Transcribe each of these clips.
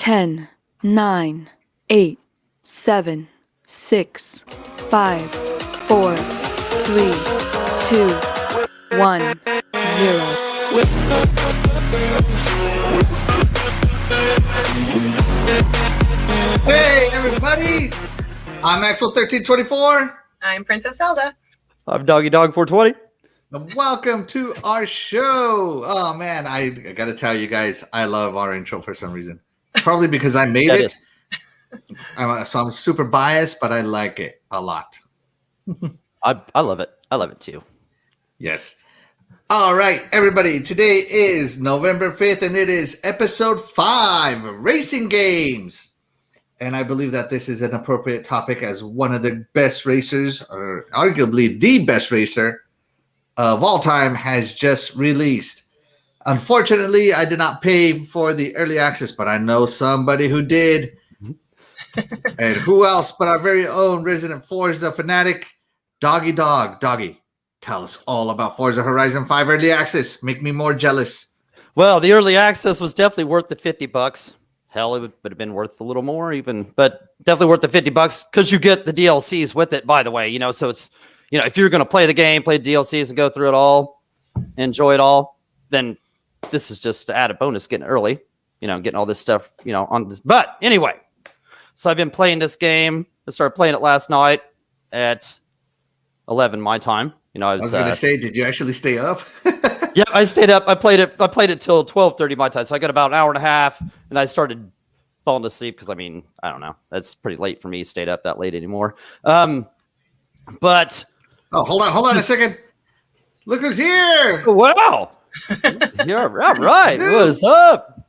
10, 9, 8, 7, 6, 5, 4, 3, 2, 1, 0. Hey everybody! I'm Axel1324. I'm Princess Zelda. I'm Doggy Dog 420. Welcome to our show. Oh man, I gotta tell you guys, I love our intro for some reason. Probably because I made it. So I'm super biased, but I like it a lot. I love it. I love it too. Yes. All right, everybody. Today is November 5th, and it is episode 5, Racing Games. And I believe that this is an appropriate topic as one of the best racers, or arguably the best racer of all time, has just released. Unfortunately, I did not pay for the early access, but I know somebody who did. And who else but our very own resident Forza fanatic, Doggy Dog. Doggy, tell us all about Forza Horizon 5 early access. Make me more jealous. Well, the early access was definitely worth the $50. Hell, it would have been worth a little more even, but definitely worth the $50 because you get the DLCs with it, by the way. So it's, if you're going to play the game, play the DLCs and go through it all, enjoy it all, then this is just to add a bonus getting early, getting all this stuff, on this. But anyway, so I've been playing this game. I started playing it last night at 11 my time. I was going to say, did you actually stay up? Yeah, I stayed up. I played it till 12:30 my time. So I got about an hour and a half, and I started falling asleep because I don't know. That's pretty late for me. Stayed up that late anymore. But hold on a second. Look who's here! Wow, you're all right. What's up?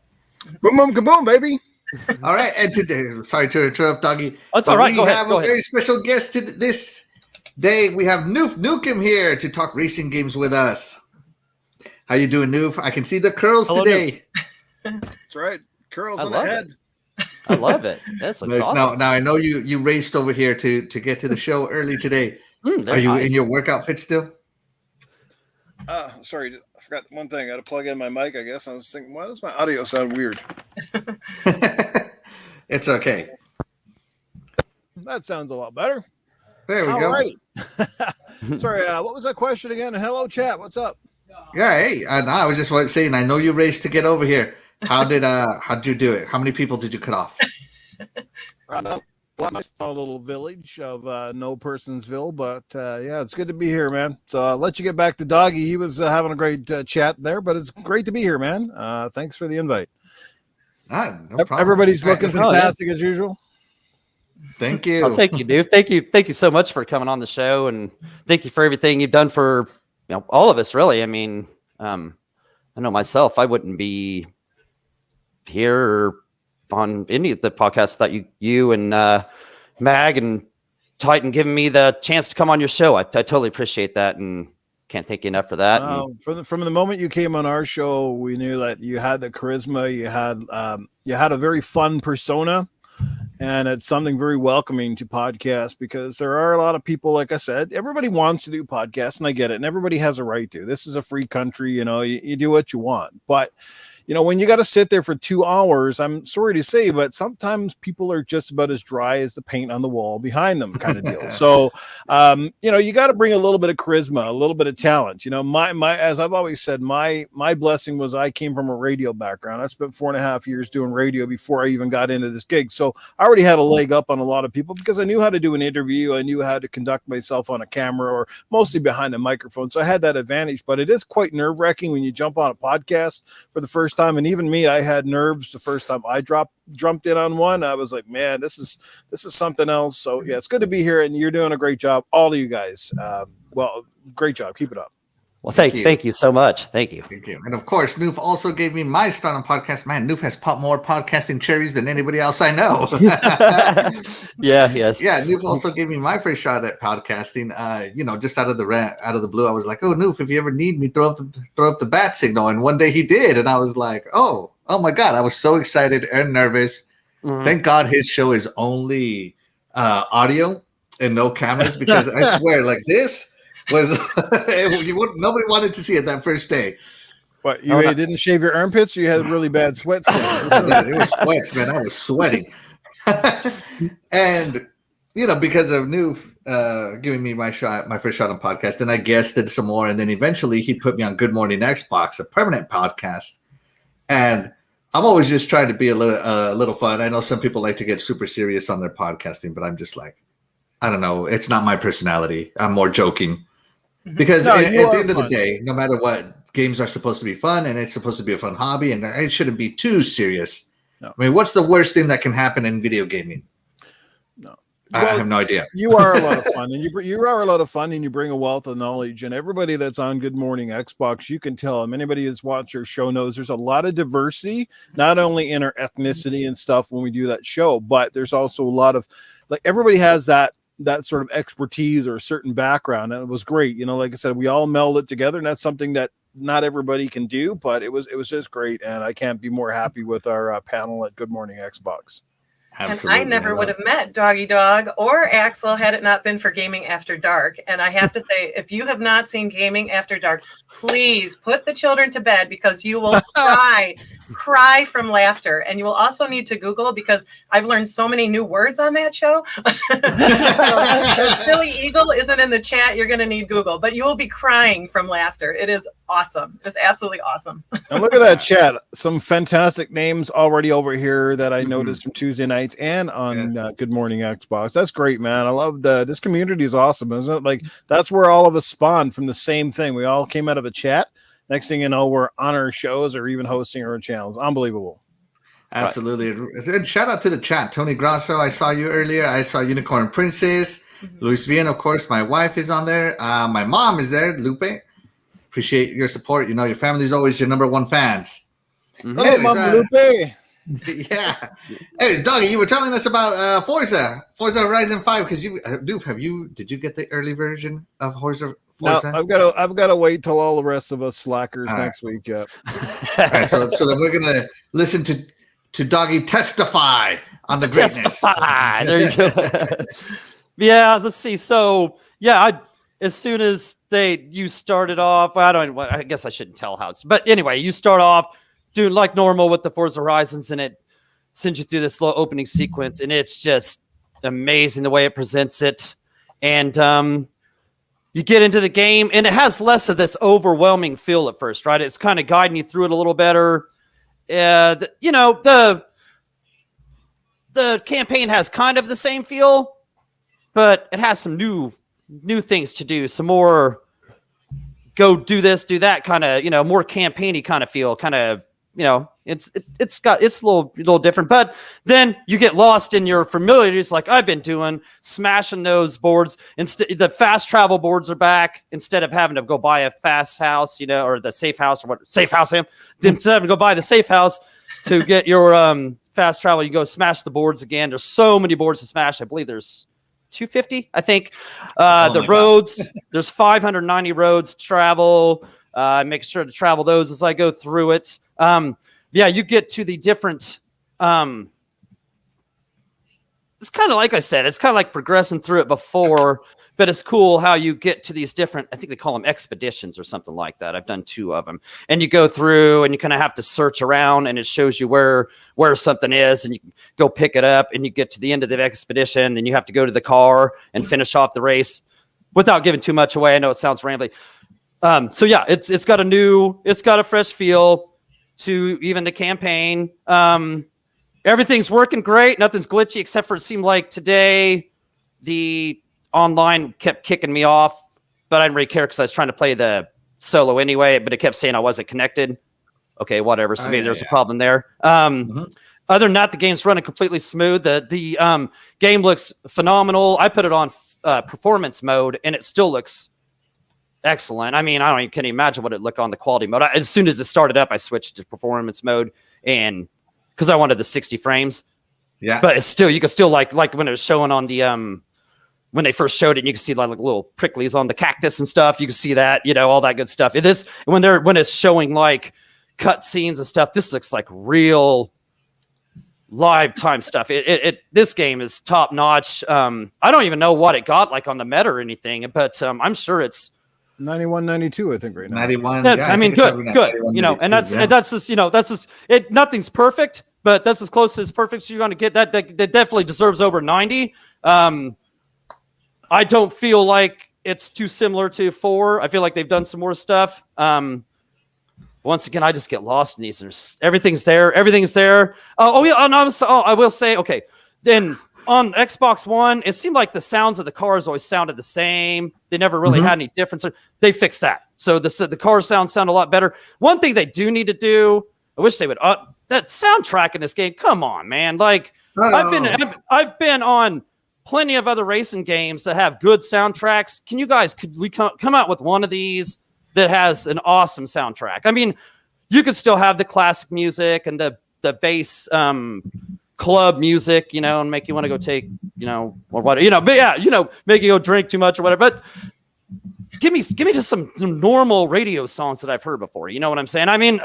Boom, boom, kaboom, baby. All right, and today, sorry to interrupt, Doggy. That's all right. We have a very special guest to this day. We have Noof Nukem here to talk racing games with us. How you doing, Noof? I can see the curls today. That's right. Curls on the head. I love it. That looks awesome. Now I know you raced over here to get to the show early today. Are you in your workout fit still? Sorry, I forgot one thing. I got to plug in my mic, I guess. I was thinking, why does my audio sound weird? It's okay. That sounds a lot better. There we go. Right. Sorry, what was that question again? Hello, chat. What's up? Yeah, hey, I was just saying, I know you raced to get over here. How'd you do it? How many people did you cut off? My small little village of no personsville, but yeah, it's good to be here, man. So I'll let you get back to Doggy. He was having a great chat there, but it's great to be here, man. Thanks for the invite. No problem. Everybody's looking fantastic as usual. Thank you. Oh, thank you, dude. Thank you so much for coming on the show, and thank you for everything you've done for all of us. Really, I know myself, I wouldn't be here or on any of the podcasts that you and Mag and Titan giving me the chance to come on your show. I totally appreciate that, and can't thank you enough for that. From the moment you came on our show, we knew that you had the charisma, you had a very fun persona, and it's something very welcoming to podcasts because there are a lot of people, like I said, everybody wants to do podcasts, and I get it, and everybody has a right to. This is a free country, you do what you want, but when you got to sit there for 2 hours, I'm sorry to say, but sometimes people are just about as dry as the paint on the wall behind them kind of deal. So, you got to bring a little bit of charisma, a little bit of talent. My as I've always said, my blessing was I came from a radio background. I spent 4.5 years doing radio before I even got into this gig. So I already had a leg up on a lot of people because I knew how to do an interview. I knew how to conduct myself on a camera or mostly behind a microphone. So I had that advantage, but it is quite nerve-wracking when you jump on a podcast for the first time. And even me, I had nerves the first time I jumped in on one. I was like, man, this is something else. So yeah, it's good to be here, and you're doing a great job, all of you guys. Great job. Keep it up. Well, thank you so much. Thank you. Thank you. And of course, Noof also gave me my start on podcast. Man, Noof has popped more podcasting cherries than anybody else I know. Yes. Yeah, Noof also gave me my first shot at podcasting. Just out of the blue, I was like, "Oh, Noof, if you ever need me, throw up the bat signal." And one day he did, and I was like, "Oh my God!" I was so excited and nervous. Mm-hmm. Thank God his show is only audio and no cameras, because I swear, like this was nobody wanted to see it that first day. What, you didn't shave your armpits, or you had really bad sweat stains? It was sweats, man. I was sweating. And, because of New giving me my first shot on podcast, then I guested some more. And then eventually he put me on Good Morning Xbox, a permanent podcast. And I'm always just trying to be a little fun. I know some people like to get super serious on their podcasting, but I'm just like, I don't know. It's not my personality. I'm more joking. Because at the end of the day, no matter what, games are supposed to be fun, and it's supposed to be a fun hobby, and it shouldn't be too serious. No. I mean, what's the worst thing that can happen in video gaming? No. I have no idea. You are a lot of fun, and you are a lot of fun, and you bring a wealth of knowledge. And everybody that's on Good Morning Xbox, you can tell them. Anybody that's watched your show knows there's a lot of diversity, not only in our ethnicity and stuff when we do that show, but there's also a lot of, like, everybody has that sort of expertise or a certain background, and it was great. Like I said, we all melded together, and that's something that not everybody can do, but it was just great, and I can't be more happy with our panel at Good Morning Xbox. Absolutely. And I never would have met Doggy Dog or Axel had it not been for Gaming After Dark. And I have to say, if you have not seen Gaming After Dark, please put the children to bed, because you will cry from laughter. And you will also need to Google, because I've learned so many new words on that show. So, Silly Eagle isn't in the chat. You're going to need Google, but you will be crying from laughter. It is awesome. It's absolutely awesome. And look at that chat. Some fantastic names already over here that I noticed from Tuesday nights and on Good Morning Xbox. That's great, man. I love this community is awesome, isn't it? Like, that's where all of us spawned from the same thing. We all came out of a chat. Next thing you know, we're on our shows or even hosting our own channels. Unbelievable. Absolutely. Right. And shout out to the chat. Tony Grasso, I saw you earlier. I saw Unicorn Princess. Luis Vian, of course. My wife is on there. My mom is there, Lupe. Appreciate your support. Your family is always your number one fans. Hello, Mama Lupe. Yeah. Hey, Doggy, you were telling us about Forza Horizon 5, because did you get the early version of Forza? No, I've got to wait till all the rest of us slackers next week. Yeah. All right, so then we're gonna listen to Doggy testify on the greatness. Testify. There you go. Yeah, let's see. So as soon as you started off, I guess I shouldn't tell how it's, but anyway, you start off doing like normal with the Forza Horizons, and it sends you through this little opening sequence, and it's just amazing the way it presents it. And you get into the game, and it has less of this overwhelming feel at first, right? It's kind of guiding you through it a little better. The campaign has kind of the same feel, but it has some new things to do, some more go do this, do that kind of, more campaigny kind of feel, kind of, it's a little different. But then you get lost in your familiarities, like I've been doing, smashing those boards. The fast travel boards are back instead of having to go buy a fast house, or the safe house, or what safe house. Instead of go buy the safe house to get your fast travel, you go smash the boards again. There's so many boards to smash. I believe there's 250, I think. The roads, there's 590 roads to travel. Make sure to travel those as I go through it. You get to the different. It's kind of like I said, it's kind of like progressing through it before, but it's cool how you get to these different, I think they call them expeditions or something like that. I've done 2 of them, and you go through and you kind of have to search around, and it shows you where something is, and you go pick it up, and you get to the end of the expedition, and you have to go to the car and finish off the race without giving too much away. I know it sounds rambly. It's got a fresh feel to even the campaign. Everything's working great. Nothing's glitchy, except for it seemed like today the online kept kicking me off, but I didn't really care because I was trying to play the solo anyway, but it kept saying I wasn't connected. Okay, whatever. So maybe there's a problem there. Other than that, the game's running completely smooth. The game looks phenomenal. I put it on performance mode, and it still looks excellent. I mean, I can't imagine what it looked on the quality mode. As soon as it started up, I switched to performance mode, and because I wanted the 60 frames. Yeah. But it's still, you can still like when it was showing on the when they first showed it, and you can see like little pricklies on the cactus and stuff. You can see that, all that good stuff. It is when it's showing like cut scenes and stuff. This looks like real live time stuff. This game is top notch. I don't even know what it got like on the meta or anything, but I'm sure it's 91, 92, I think right now. 91. Yeah, Yeah, I mean, think it's good. 91, You know, and 92, that's just that's just it. Nothing's perfect, but that's as close as perfect as you're going to get. That definitely deserves over 90. I don't feel like it's too similar to 4. I feel like they've done some more stuff. Once again, I just get lost in these. Everything's there. Everything's there. Yeah. I will say, okay. Then on Xbox One, it seemed like the sounds of the cars always sounded the same. They never really had any difference. They fixed that. So the car sounds sound a lot better. One thing they do need to do, I wish they would up that soundtrack in this game. Come on, man. Like I've been on plenty of other racing games that have good soundtracks. Could we come out with one of these that has an awesome soundtrack? I mean, you could still have the classic music and the bass club music, and make you want to go take, or whatever, but yeah, make you go drink too much or whatever. But give me just some normal radio songs that I've heard before. You know what I'm saying? I mean,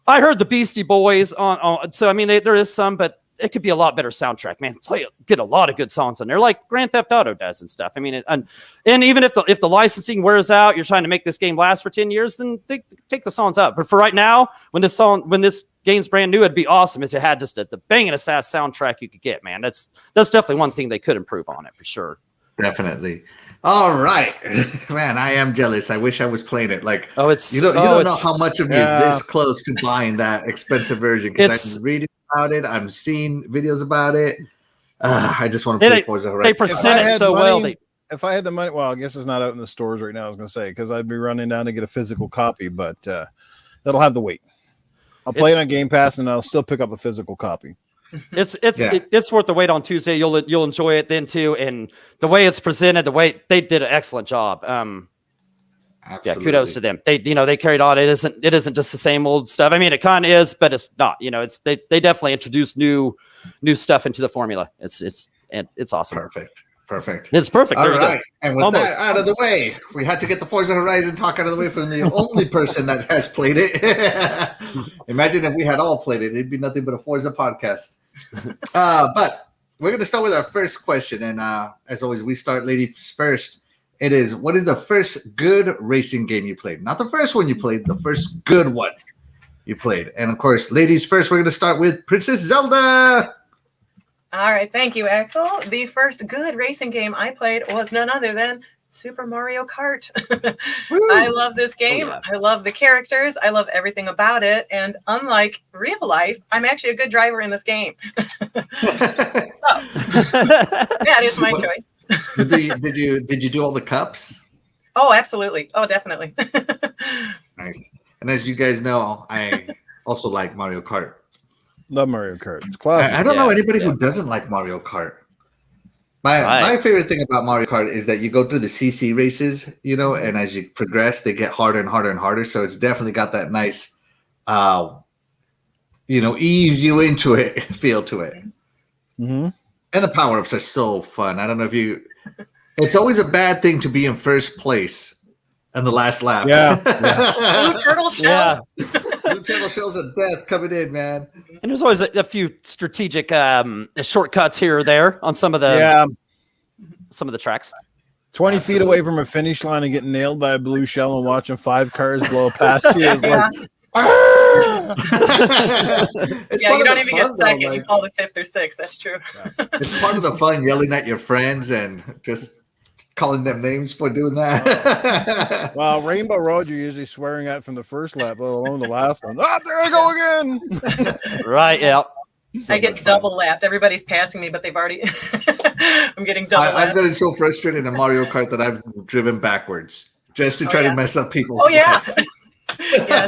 I heard the Beastie Boys on so I mean, there is some, but it could be a lot better soundtrack, man. Get a lot of good songs in there, like Grand Theft Auto does and stuff. I mean, and even if the licensing wears out, you're trying to make this game last for 10 years, then take the songs out. But for right now, when this game's brand new, it'd be awesome if it had just the banging ass soundtrack you could get, man. That's definitely one thing they could improve on it for sure. Definitely. All right, man. I am jealous. I wish I was playing it. Like, you don't know how much of me is this close to buying that expensive version, because I'm reading about it. I'm seeing videos about it. I just want to play Forza Horizon. They present it so well. If I had the money, well, I guess it's not out in the stores right now. I was going to say, because I'd be running down to get a physical copy, but that'll have to wait. I'll play it on Game Pass, and I'll still pick up a physical copy. It's worth the wait on Tuesday. You'll enjoy it then too, and the way it's presented, the way they did an excellent job. Yeah, kudos to them. They carried on. It isn't just the same old stuff. I mean, it kind of is, but it's not. They definitely introduced new stuff into the formula. It's awesome. Perfect. It's perfect. All right. And with that out of the way, we had to get the Forza Horizon talk out of the way from the only person that has played it. Imagine if we had all played it. It'd be nothing but a Forza podcast. But we're going to start with our first question. And as always, we start ladies first. It is, what is the first good racing game you played? Not the first one you played, the first good one you played. And of course, ladies first, we're going to start with Princess Zelda. All right, thank you, Axel. The first good racing game I played was none other than Super Mario Kart. I love this game. Oh, yeah. I love the characters. I love everything about it. And unlike real life, I'm actually a good driver in this game. So, that is my choice. Did you do all the cups? Oh, absolutely. Oh, definitely. Nice. And as you guys know, I also like Mario Kart. Love Mario Kart. It's classic. I don't know anybody who doesn't like Mario Kart. My favorite thing about Mario Kart is that you go through the CC races, and as you progress, they get harder and harder and harder. So it's definitely got that nice, ease you into it feel to it. Mm-hmm. And the power-ups are so fun. I don't know if you... It's always a bad thing to be in first place in the last lap. Yeah. Blue turtle shell. Yeah. Blue turtle shells of death coming in, man. And there's always a few strategic shortcuts here or there on some of the tracks. 20 feet away from a finish line and getting nailed by a blue shell and watching 5 cars blow past you is like... You don't even get second. You call the 5th or 6th. That's true. It's part of the fun, yelling at your friends and just calling them names for doing that. Well, Rainbow Road, you're usually swearing at from the first lap, let alone the last one. Oh, there I go again. Right, yeah. I get double lapped. Everybody's passing me, but they've already... I'm getting double lapped. I've gotten so frustrated in Mario Kart that I've driven backwards just to try to mess up people's stuff. Yeah,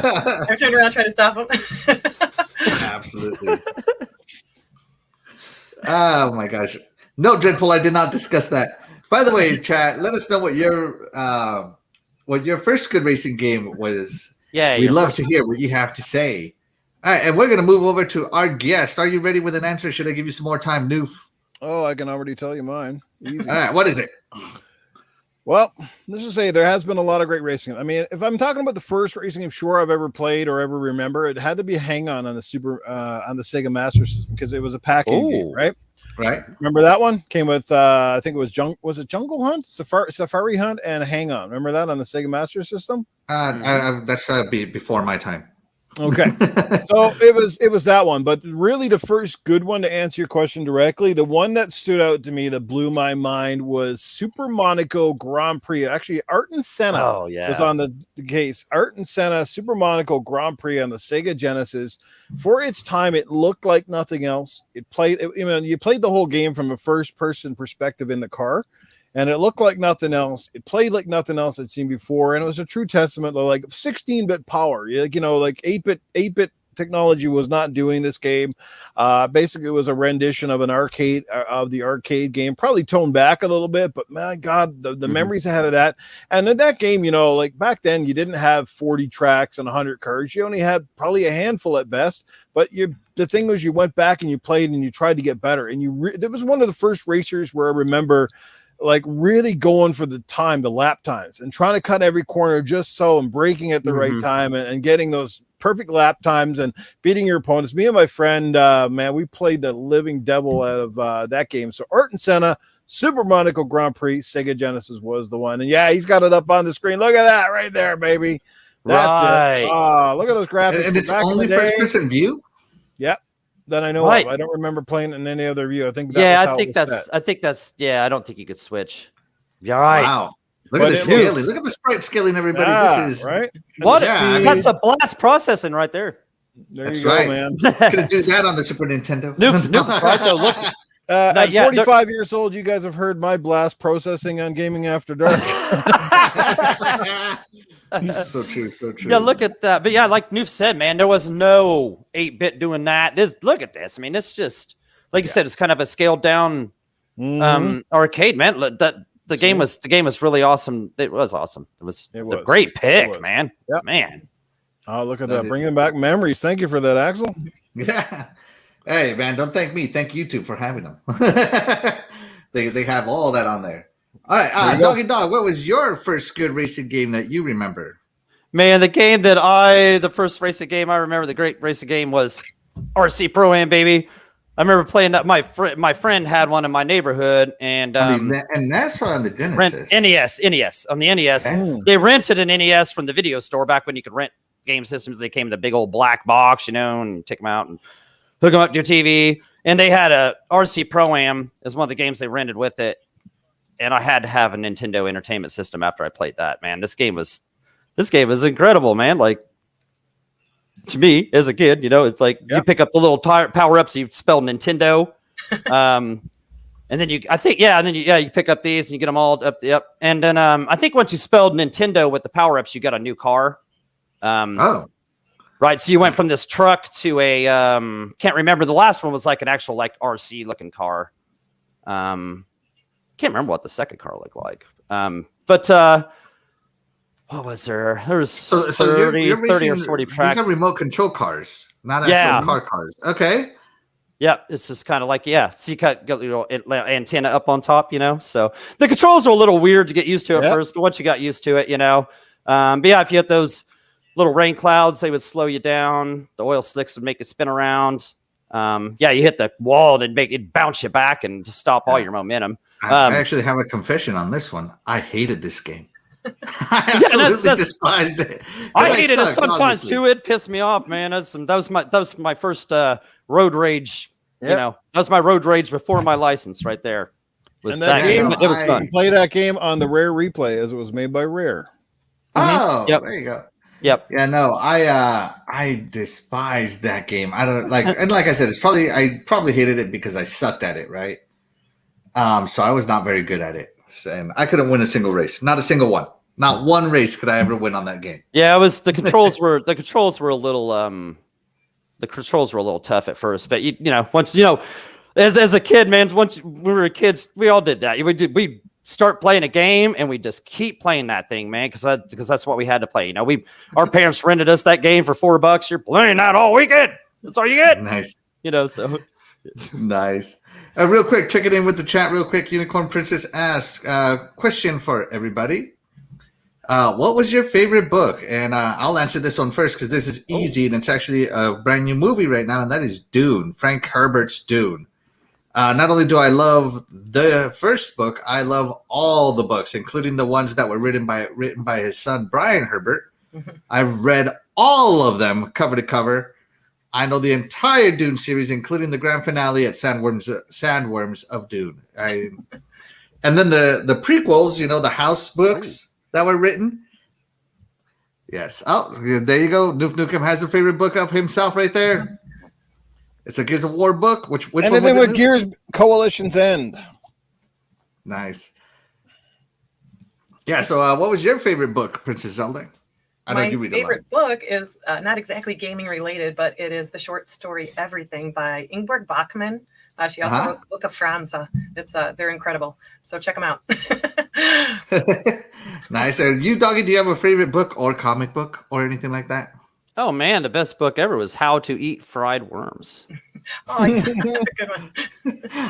I turned around trying to stop them. Absolutely. Oh my gosh. No, Dreadpool, I did not discuss that. By the way, chat, let us know what your first good racing game was. Yeah, we'd love to hear what you have to say. All right, and we're going to move over to our guest. Are you ready with an answer? Should I give you some more time, Noof? Oh, I can already tell you mine. Easy. All right, what is it? Well, let's just say there has been a lot of great racing. I mean, if I'm talking about the first racing game, sure, I've ever played or ever remember, it had to be Hang On the on the Sega Master System because it was a pack-in game, right? Right. Remember that one? Came with I think it was Jungle Hunt, Safari Hunt, and Hang On. Remember that on the Sega Master System? That's before my time. Okay. So it was that one, but really the first good one, to answer your question directly, the one that stood out to me that blew my mind was Super Monaco Grand Prix. Actually, Art and Senna was on the case. Art and Senna Super Monaco Grand Prix on the Sega Genesis. For its time, it looked like nothing else. You played the whole game from a first person perspective in the car. And it looked like nothing else. It played like nothing else I'd seen before, and it was a true testament to like 16-bit power. Like 8-bit technology was not doing this game. Basically, it was a rendition of the arcade game, probably toned back a little bit. But my God, the memories I had of that. And in that game, like back then, you didn't have 40 tracks and 100 cards. You only had probably a handful at best. But the thing was, you went back and you played and you tried to get better. And it was one of the first racers where I remember, like, really going for the lap times and trying to cut every corner just so, and braking at the right time and getting those perfect lap times and beating your opponents. Me and my friend, man, we played the living devil out of that game. So Art and Senna, Super Monaco Grand Prix, Sega Genesis was the one. And yeah, he's got it up on the screen. Look at that right there, baby. That's it. Oh, look at those graphics. And it's only first-person view? Yep. That I know of. I don't remember playing it in any other view. I think that I think that's I don't think you could switch. Yeah, right. Wow. Look at the scaling. Look at the sprite scaling, everybody. This is right. That's a blast processing right there. There you go, man. Could do that on the Super Nintendo. Noof's right though. Look. At 45 years old, you guys have heard my blast processing on Gaming After Dark. So true. Yeah, look at that. But yeah, like Noof said, man, there was no 8-bit doing that. Look at this. I mean, it's just like you said, it's kind of a scaled down arcade, man. The game was really awesome. It was awesome. It was a great pick, man. Yep. Man. Oh, look at that. Bringing back memories. Thank you for that, Axel. Yeah. Hey, man, don't thank me. Thank you two for having them. They have all that on there. All right, Doggy Dog, what was your first good racing game that you remember? Man, the first racing game I remember, the great racing game was RC Pro-Am, baby. I remember playing that. My friend had one in my neighborhood, and NES or on the Genesis? NES on the NES. Okay. They rented an NES from the video store back when you could rent game systems. They came in a big old black box, and take them out and hook them up to your TV. And they had a RC Pro-Am as one of the games they rented with it. And I had to have a Nintendo Entertainment System after I played that, man. This game was incredible, man. Like, to me, as a kid, it's like you pick up the little power-ups, you spell Nintendo. And then you pick up these and you get them all up. Yep. And then I think once you spelled Nintendo with the power-ups, you got a new car. Right. So you went from this truck to a can't remember. The last one was like an actual like RC looking car. Can't remember what the second car looked like. But what was there? There was 30 or 40 tracks. These are remote control cars, not actual cars. Okay. Yeah, it's just kind of like, so you got your antenna up on top, So the controls are a little weird to get used to at first, but once you got used to it, But yeah, if you had those little rain clouds, they would slow you down. The oil slicks would make it spin around. You hit the wall and it'd bounce you back and just stop all your momentum. I actually have a confession on this one. I hated this game. I absolutely despised it. I hated it sometimes too. It pissed me off, man. That was my first road rage. That was my road rage before my license right there. It was fun. Play that game on the Rare Replay as it was made by Rare. Oh, there you go. Yep. Yeah, no, I despised that game. I don't like, and like I said, I probably hated it because I sucked at it, right? So I was not very good at it, and I couldn't win a single race, not a single one, not one race could I ever win on that game. Yeah, it was the controls were a little tough at first, but once as a kid, man, once we were kids, we all did that. We start playing a game and we just keep playing that thing, man, because that's what we had to play. Our parents rented us that game for $4. You're playing that all weekend. That's all you get. Nice. So nice. Real quick, check it in with the chat real quick. Unicorn Princess asks, question for everybody. What was your favorite book? And I'll answer this one first because this is easy, and it's actually a brand new movie right now, and that is Dune, Frank Herbert's Dune. Not only do I love the first book, I love all the books, including the ones that were written by his son, Brian Herbert. I've read all of them cover to cover. I know the entire Dune series, including the grand finale at Sandworms of Dune. And then the prequels, the House books that were written. Yes. Oh, there you go. Noof Nukem has a favorite book of himself right there. It's a Gears of War book. Which anything one was with Gears Coalition's End. Nice. Yeah. So, what was your favorite book, Princess Zelda? I know you read a lot. My favorite book is not exactly gaming related, but it is the short story Everything by Ingborg Bachmann. She also wrote the Book of Franza. They're incredible. So check them out. Nice. And you, Doggy, do you have a favorite book or comic book or anything like that? Oh man, the best book ever was How to Eat Fried Worms. Oh, yeah, that's a good one.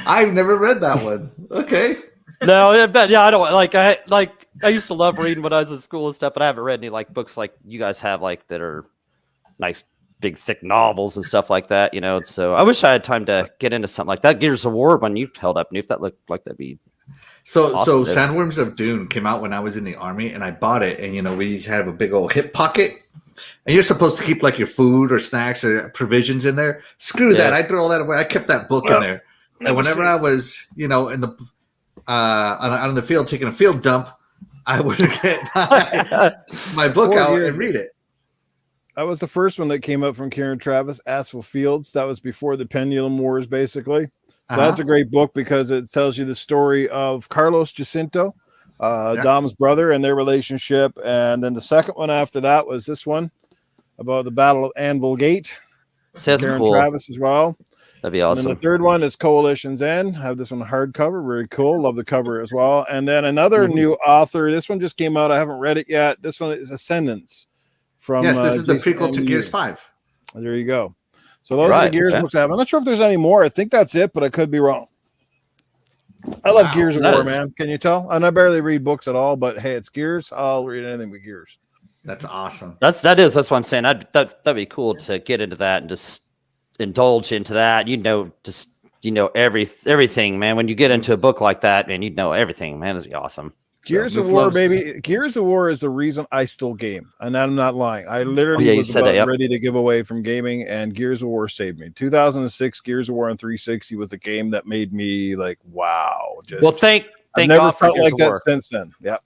I've never read that one. Okay. No, but yeah, I don't I used to love reading when I was in school and stuff, but I haven't read any books like you guys have that are nice big thick novels and stuff like that, So I wish I had time to get into something like that. Gears of War one you held up, and if that looked like that'd be So Sandworms of Dune came out when I was in the Army, and I bought it, and we have a big old hip pocket, and you're supposed to keep your food or snacks or provisions in there. Screw that! I threw all that away. I kept that book in there, and whenever I was in the out in the field taking a field dump, I would get my book out and read it. That was the first one that came up from Karen Travis, Asphalt Fields. That was before the Pendulum Wars, basically. So that's a great book because it tells you the story of Carlos Jacinto, Dom's brother, and their relationship. And then the second one after that was this one about the Battle of Anvil Gate. Says Karen cool. Travis as well. That'd be awesome. And then the third one is Coalition's End. I have this one hardcover. Very cool. Love the cover as well. And then another new author. This one just came out. I haven't read it yet. This one is Ascendance. This is the prequel to Gears 5. There you go. So those are the Gears books I have. I'm not sure if there's any more. I think that's it, but I could be wrong. I love Gears of War, man. Can you tell? And I barely read books at all, but hey, it's Gears. I'll read anything with Gears. That's awesome. That's what I'm saying. That'd be cool to get into that and just indulge into that. Everything, man. When you get into a book like that, man, everything, man. It'd be awesome. Gears of War, baby. Gears of War is the reason I still game, and I'm not lying. I literally was ready to give away from gaming, and Gears of War saved me. 2006, Gears of War on 360 was a game that made me wow. Thank I've never God felt for like Gears of that War. since then. Yeah.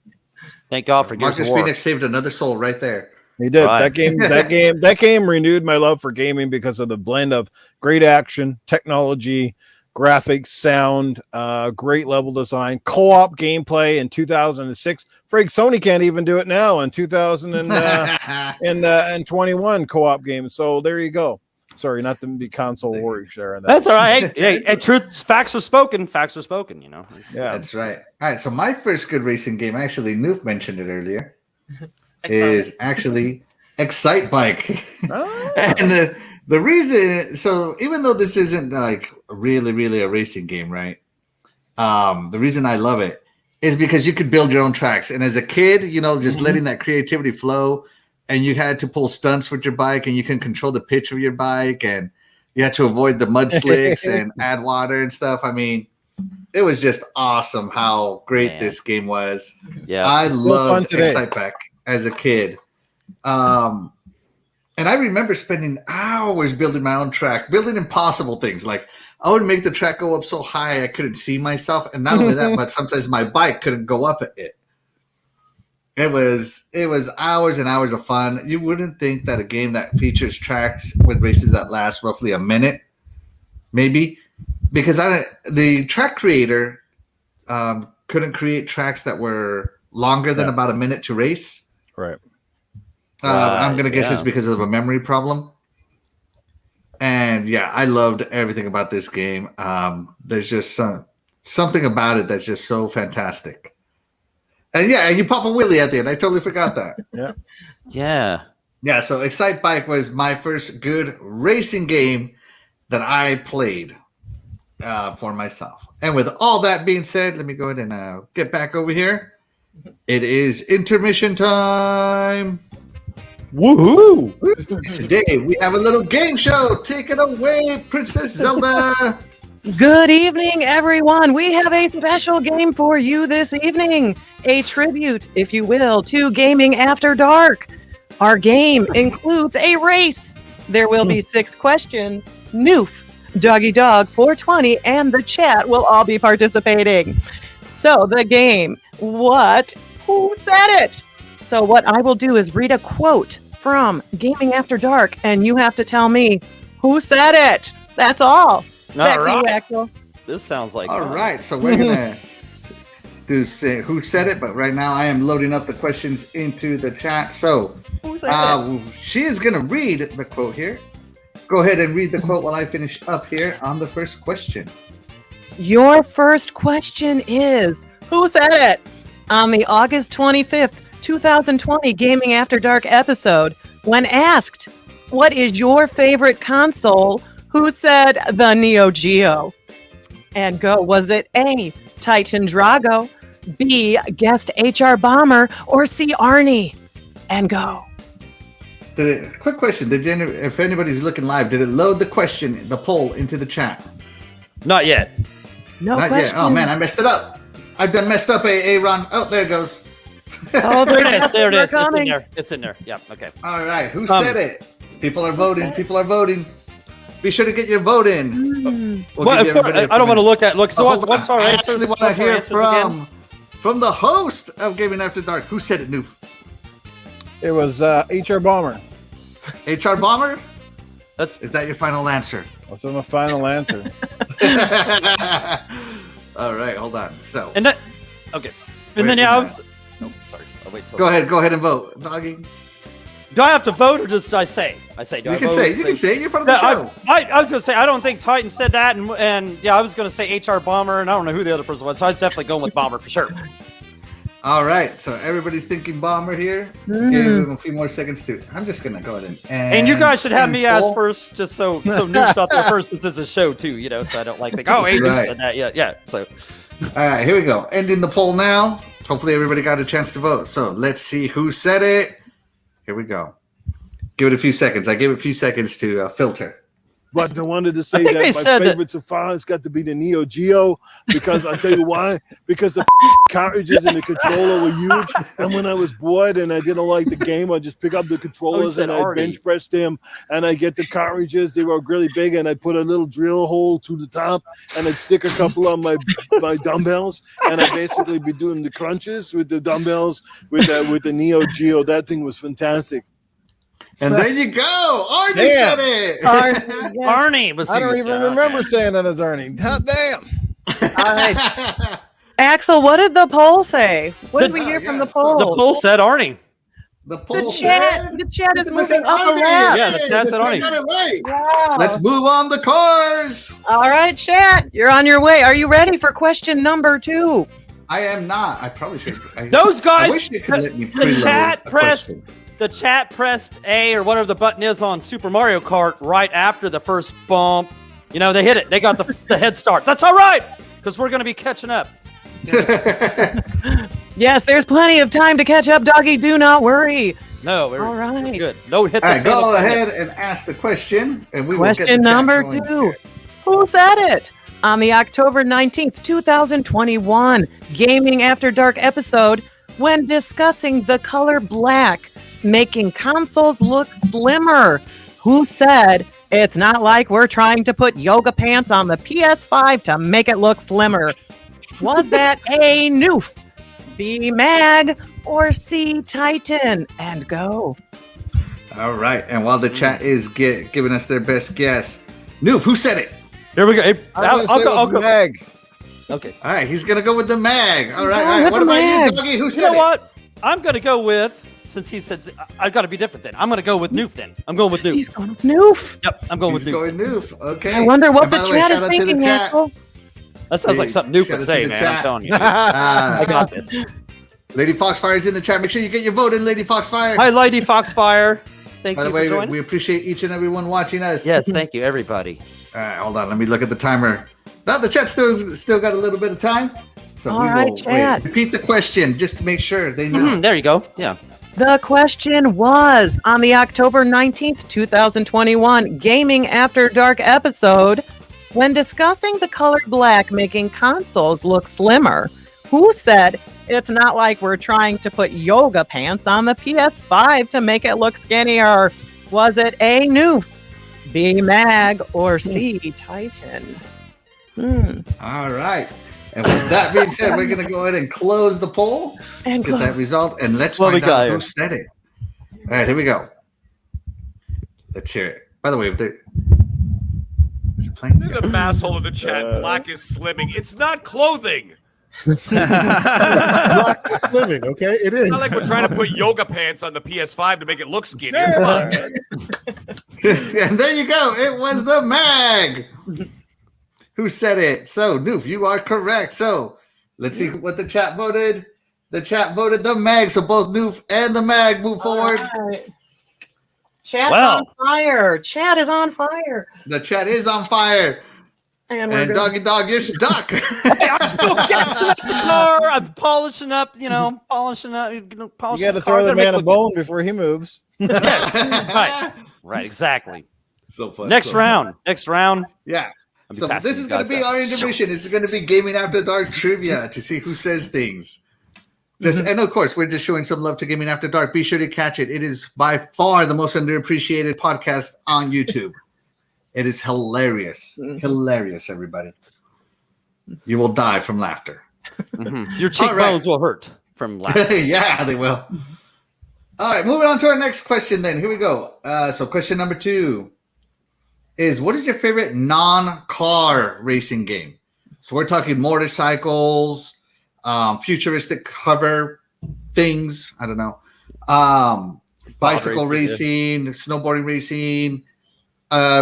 Thank God for Gears Marcus of War. Phoenix saved another soul right there. He did. Right. That game renewed my love for gaming because of the blend of great action, technology, graphics, sound, great level design, co-op gameplay in 2006. Frank, Sony can't even do it now in 2021 co-op games. So there you go. Sorry, not to be console warriors there. That's all right. Hey, facts are spoken. Facts are spoken. Yeah, that's right. All right. So my first good racing game, actually, Noof mentioned it earlier, is actually Excite Bike. And the reason, so even though this isn't really a racing game, right? The reason I love it is because you could build your own tracks. And as a kid, just letting that creativity flow, and you had to pull stunts with your bike, and you can control the pitch of your bike, and you had to avoid the mud slicks and add water and stuff. I mean, it was just awesome how great this game was. Yeah, I loved Excite Bike as a kid. And I remember spending hours building my own track, building impossible things. Like I would make the track go up so high I couldn't see myself. And not only that, but sometimes my bike couldn't go up it. It was hours and hours of fun. You wouldn't think that a game that features tracks with races that last roughly a minute, maybe, because the track creator couldn't create tracks that were longer than about a minute to race. Right. I'm going to guess it's because of a memory problem. And I loved everything about this game. There's just something about it that's just so fantastic. And you pop a wheelie at the end. I totally forgot that. Yeah. So Excite Bike was my first good racing game that I played. for myself. And with all that being said, let me go ahead and get back over here. It is intermission time. Woohoo! Today we have a little game show. Take it away, Princess Zelda. Good evening, everyone. We have a special game for you this evening. A tribute, if you will, to Gaming After Dark. Our game includes a race. There will be 6 questions. Noof, Doggy Dog, 420, and the chat will all be participating. So the game, who said it? So what I will do is read a quote from Gaming After Dark, and you have to tell me who said it. That's all. Back to you, Axel. This sounds like All fun. right, so we're gonna do say who said it, but right now I am loading up the questions into the chat. So Who said it? she is gonna read the quote here. Go ahead and read the quote while I finish up here on the first question. Your first question is, who said it? On the August 25th, 2020 Gaming After Dark episode, when asked, what is your favorite console? Who said the Neo Geo? And go. Was it A, Titan Drago, B, guest HR Bomber, or C, Arnie? And go. Quick question: if anybody's looking live, did it load the question, the poll, into the chat? Not yet. No Not question. yet. Oh man, I messed it up. I've done messed up, Ron. Oh, there it goes. Oh, There it is. There it We're is. It's in coming. there. It's in there. Yeah. Okay. All right, who said it? People are voting. People are voting. Be sure to get your vote in. We'll Well, give you everybody a I don't want to few look at look. So minutes. what's our I answers? actually want to What's our hear answers again? from the host of Gaming After Dark. Who said it, Noof? It was HR Bomber. HR Bomber? That's Is that your final answer? That's my final answer. All right, hold on. So, and that. Okay. And then Wait, yeah, I no. was. No, sorry. I'll wait till. go ahead and vote. Doggy. Do I have to vote or just I say? I say. Do You I can vote? say, you're part of No, the show. I was gonna say I don't think Titan said that, and yeah, I was gonna say HR Bomber, and I don't know who the other person was, so I was definitely going with Bomber for sure. All right, so everybody's thinking Bomber here. Give him a few more seconds too. I'm just gonna go ahead And you guys should have me as poll. first, just so Noob's out there first, since it's a show too, you know, so I don't think, oh, hey, Noob Right. said that, yeah. So All right, here we go. Ending the poll now. Hopefully everybody got a chance to vote. So let's see who said it. Here we go. Give it a few seconds. I gave it a few seconds to filter. But I wanted to say think that they my said that- favorite so far has got to be the Neo Geo because I'll tell you why. Because the cartridges and the controller were huge, and when I was bored and I didn't like the game, I just pick up the controllers said and I Arnie. bench press them, and I get the cartridges. They were really big, and I put a little drill hole to the top, and I'd stick a couple on my dumbbells, and I'd basically be doing the crunches with the dumbbells with the Neo Geo. That thing was fantastic. And there you go. Arnie Damn. said it. Arnie was. I don't even remember okay. saying that as Ernie. God damn. All right. Axel, what did the poll say? What did we hear from the yeah, poll? The poll said Arnie. The The poll chat is said moving up a Arnie. lap. Yeah, the chat said I Arnie. got it right. Wow. Let's move on the cars. All right, chat, you're on your way. Are you ready for question number 2? I am not. I probably should. Those I guys, wish you could let me the preload chat a pressed question. the chat pressed A or whatever the button is on Super Mario Kart right after the first bump. You know, they hit it. They got the head start. That's all right, because we're going to be catching up. Yes, there's plenty of time to catch up, doggy. Do not worry. No, we're, All right. we're good. No hit. All right, the go panic ahead and ask the question, and we will get the Question chat number going 2. here. Who said it? On the October 19th, 2021 Gaming After Dark episode, when discussing the color black, making consoles look slimmer, who said, it's not like we're trying to put yoga pants on the PS5 to make it look slimmer? Was that A, Noof, B, Mag, or C, Titan? And go. All right, and while the chat is giving us their best guess, Noof, who said it? Here we go. Hey, I'm gonna say it was Meg. Okay. All right, he's gonna go with the mag. All right, Go all right. with What the about mag. you, Doggy? Who You said know it? what? I'm going to go with, since he said, I've got to be different then. I'm going to go with Noof then. I'm going with Noof. He's going with Noof. Yep, I'm going He's with Noof. going Noof. Okay. I wonder what And by the way, chat shout is out to the thinking, chat. Axel. That sounds like something Noof Shout out would to say, the man. chat. I'm telling you. Uh, I got this. Lady Foxfire is in the chat. Make sure you get your vote in, Lady Foxfire. Hi, Lady Foxfire. Thank By you the way, for joining. we appreciate each and everyone watching us. Yes, thank you, everybody. All right, hold on. Let me look at the timer. Now the chat still got a little bit of time. So All right, chat. repeat the question just to make sure they know. There you go. Yeah. The question was, on the October 19th, 2021 Gaming After Dark episode, when discussing the color black making consoles look slimmer, who said it's not like we're trying to put yoga pants on the PS5 to make it look skinnier? Was it A, Noof, B, Mag, or C, Titan? All right. And with that being said, we're going to go ahead and close the poll, And get that result, and let's What we find got out here? who said it. All right, here we go. Let's hear it. By the way, if they is it playing? There's a masshole in the chat. Black is slimming. It's not clothing. Black is living, okay? It is. It's not like we're trying to put yoga pants on the PS5 to make it look skinny. Sure. Come on, man. And there you go. It was the Mag. Who said it? So, Noof, you are correct. So, let's see what the chat voted. The chat voted the Mag. So, both Noof and the Mag move forward. All right. Chat's Wow. on fire. Chat is on fire. The chat is on fire. And we're And gonna- Doggy Dog, you're stuck. I'm still gassing up the car. I'm polishing up, polishing up. You got to throw the man a bone before he moves. Yes. Right, exactly. So fun. Next so round. Next round. Yeah. I'll be So passing this is you going guys to be out. our intermission. This is going to be Gaming After Dark trivia to see who says things. And of course, we're just showing some love to Gaming After Dark. Be sure to catch it. It is by far the most underappreciated podcast on YouTube. It is hilarious. Hilarious, everybody. You will die from laughter. Your cheekbones will hurt from laughter. Yeah, they will. All right, moving on to our next question then. Here we go. So question number 2 is, what is your favorite non-car racing game? So we're talking motorcycles, futuristic cover things. I don't know. Bicycle racing, snowboarding racing,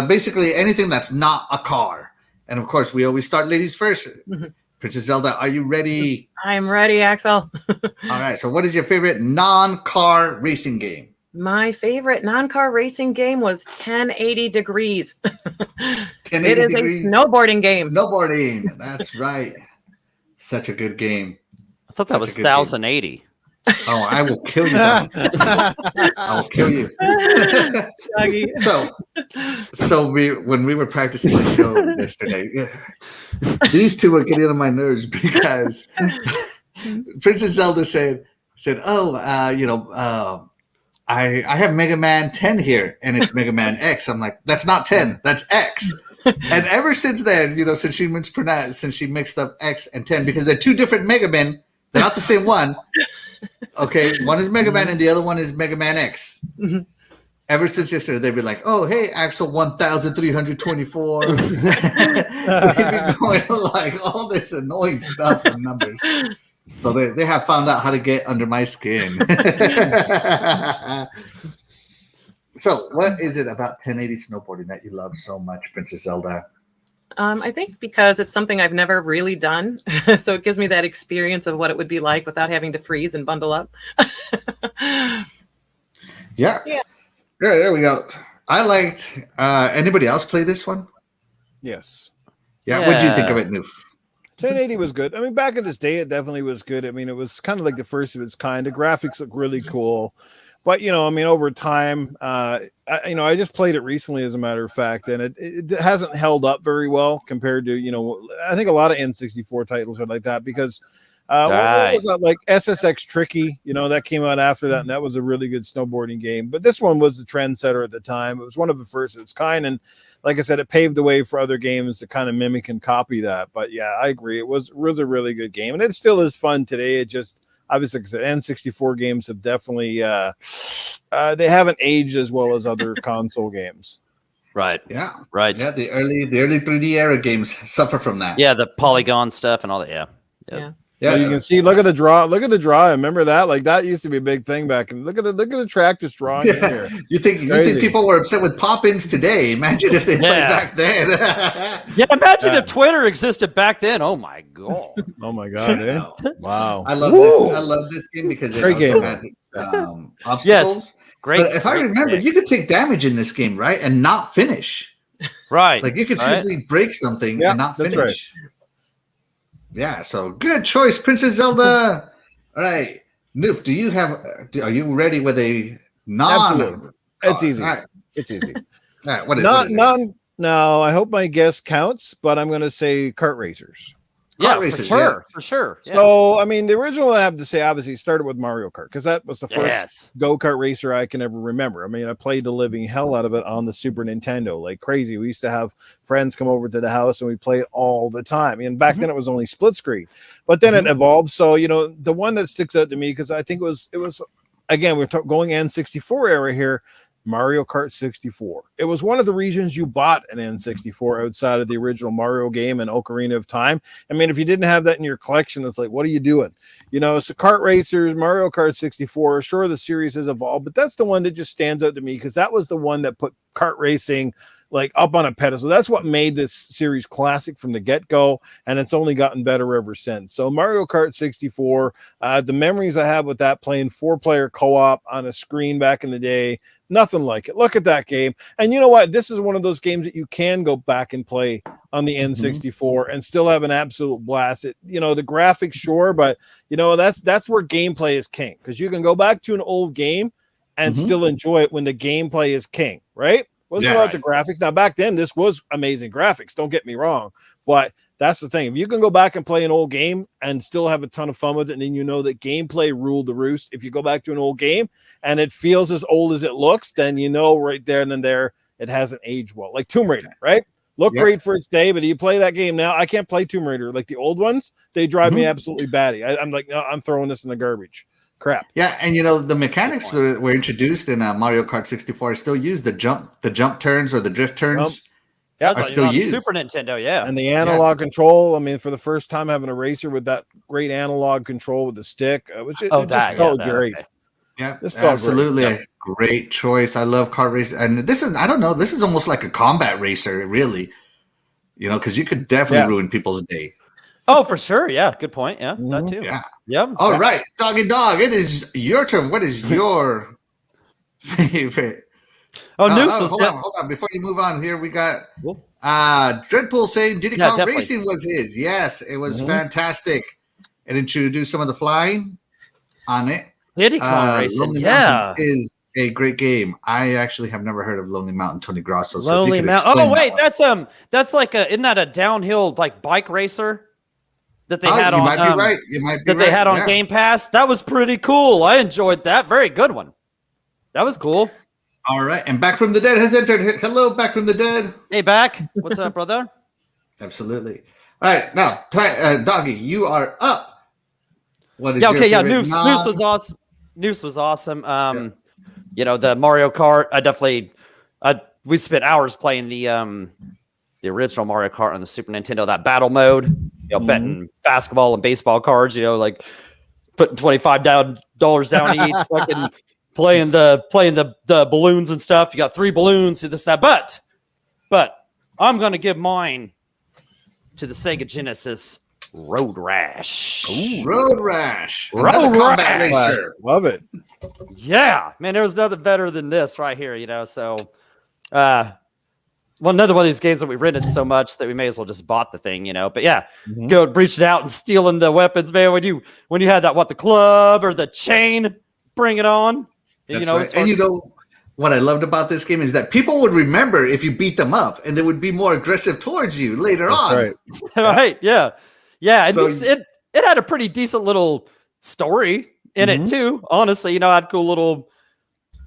basically anything that's not a car. And of course, we always start ladies first. Princess Zelda, are you ready? I'm ready, Axel. All right. So what is your favorite non-car racing game? My favorite non-car racing game was 1080 Degrees. 1080 It is degrees. a snowboarding game. Snowboarding. That's right. Such a good game. I thought that Such was a good game. 1080. Oh, I will kill you. Dog. I will kill you. Doggy. So when we were practicing the show yesterday, these two were getting on my nerves because Princess Zelda said, "Oh, I have Mega Man 10 here, and it's Mega Man X." I'm like, "That's not 10, that's X." And ever since then, since she mixed up X and 10, because they're two different Mega Men, they're not the same one. Okay, one is Mega Man and the other one is Mega Man X. Ever since yesterday, they'd be like, "Oh, hey, Axel 1324." We've been going like all this annoying stuff with numbers. So they have found out how to get under my skin. So what is it about 1080 snowboarding that you love so much, Princess Zelda? I think because it's something I've never really done. So it gives me that experience of what it would be like without having to freeze and bundle up. Yeah, there we go. I liked, anybody else play this one? Yes. Yeah. What did you think of it, Noof? 1080 was good. I mean, back in this day, it definitely was good. I mean, it was kind of like the first of its kind. The graphics look really cool. But, over time, I just played it recently, as a matter of fact, and it hasn't held up very well compared to, I think a lot of N64 titles are like that because what was that, like SSX Tricky, that came out after that, and that was a really good snowboarding game. But this one was the trendsetter at the time. It was one of the first of its kind, and like I said, it paved the way for other games to kind of mimic and copy that. But yeah, I agree. It was a really good game, and it still is fun today. It just, obviously, like I said, N64 games have definitely they haven't aged as well as other console games. Right. Yeah. Right. Yeah, the early 3D era games suffer from that. Yeah, the polygon stuff and all that. Yeah. Yeah, You can see. Look at the draw. Remember that? Like that used to be a big thing back. And look at the tractors drawing in here. You think people were upset with pop-ins today? Imagine if they played back then. Yeah, imagine if Twitter existed back then. Oh my god. Oh my god! Eh? Wow. I love this. I love this game because it Great also game. had obstacles. Yes. Great. But if I remember, you could take damage in this game, right, and not finish. Right. Like you could right? seriously break something Yeah, and not that's finish. Yeah, so good choice, Princess Zelda. All right, Noof, do you have? Are you ready with a Absolutely. non? It's easy. All right, It's easy. all right. What Not is it? non. No, I hope my guess counts, but I'm going to say kart racers. Yeah, Kart for races, sure. yes. For sure. Yeah. So, I mean, the original, I have to say, obviously started with Mario Kart because that was the first Yes. go-kart racer I can ever remember. I mean, I played the living hell out of it on the Super Nintendo like crazy. We used to have friends come over to the house and we played all the time. And back then it was only split screen, but then it evolved. So, you know, the one that sticks out to me, because I think it was again, we're going N64 era here, Mario Kart 64. It was one of the reasons you bought an N64 outside of the original Mario game and Ocarina of Time. I mean, if you didn't have that in your collection, it's like, what are you doing? You know, so kart racers, Mario Kart 64, sure, the series has evolved, but that's the one that just stands out to me because that was the one that put kart racing like up on a pedestal. That's what made this series classic from the get-go, and it's only gotten better ever since. So Mario Kart 64, the memories I have with that, playing 4-player co-op on a screen back in the day, nothing like it. Look at that game. And you know what? This is one of those games that you can go back and play on the N64 and still have an absolute blast. It, you know, the graphics, sure, but you know, that's where gameplay is king, because you can go back to an old game and still enjoy it when the gameplay is king, right? Wasn't about the graphics. Now, back then, this was amazing graphics. Don't get me wrong. But that's the thing. If you can go back and play an old game and still have a ton of fun with it, and then you know that gameplay ruled the roost. If you go back to an old game and it feels as old as it looks, then you know right there and there it hasn't aged well. Like Tomb Raider, right? Look great for its day, but you play that game now. I can't play Tomb Raider. Like the old ones, they drive me absolutely batty. I'm like, no, I'm throwing this in the garbage. Crap. Yeah, and you know the mechanics that were introduced in Mario Kart 64 still use the jump turns or the drift turns. Yeah, That's are still on used. Super Nintendo, yeah. And the analog control. I mean, for the first time having a racer with that great analog control with the stick, which it just felt great. Okay. Yeah, This felt absolutely great. a great choice. I love kart racing, and this is, I don't know, this is almost like a combat racer, really. You know, because you could definitely ruin people's day. Oh, for sure. Yeah, good point. Yeah, that too. Yeah. Yep. All right, Doggy Dog, it is your turn. What is your favorite? Oh, Noose hold on. Before you move on, here we got Dreadpool saying Diddy Kong definitely. Racing was his. Yes, it was fantastic. It introduced some of the flying on it. Diddy Kong Racing, Lonely Mountains is a great game. I actually have never heard of Lonely Mountain, Tony Grosso. So Lonely if you could Mountain. explain Oh, wait, that that's like isn't that a downhill like bike racer that they had you on? might be right. You might be that they had on Game Pass. That was pretty cool. I enjoyed that. Very good one. That was cool. All right, and Back from the Dead has entered. Hello, Back from the Dead. Hey, back. What's up, brother? Absolutely. All right, now, Doggy, you are up. What is Noose was awesome. Noose was awesome. You know, the Mario Kart. We spent hours playing the original Mario Kart on the Super Nintendo. That battle mode. You know, betting basketball and baseball cards. You know, like putting $25 down each. Fucking playing the balloons and stuff. You got 3 balloons. This that. But I'm gonna give mine to the Sega Genesis Road Rash. Ooh, Road Rash. Road Combat Rash. racer. Love it. Yeah, man, there was nothing better than this right here, you know. So, another one of these games that we rented so much that we may as well just bought the thing, you know. But yeah, go reaching out and stealing the weapons, man. When you had that, the club or the chain, bring it on. That's you know, right. And you know what I loved about this game is that people would remember if you beat them up, and they would be more aggressive towards you later on. Right. Right? Yeah, yeah. And So- it had a pretty decent little story in it too. Honestly, you know, had cool little,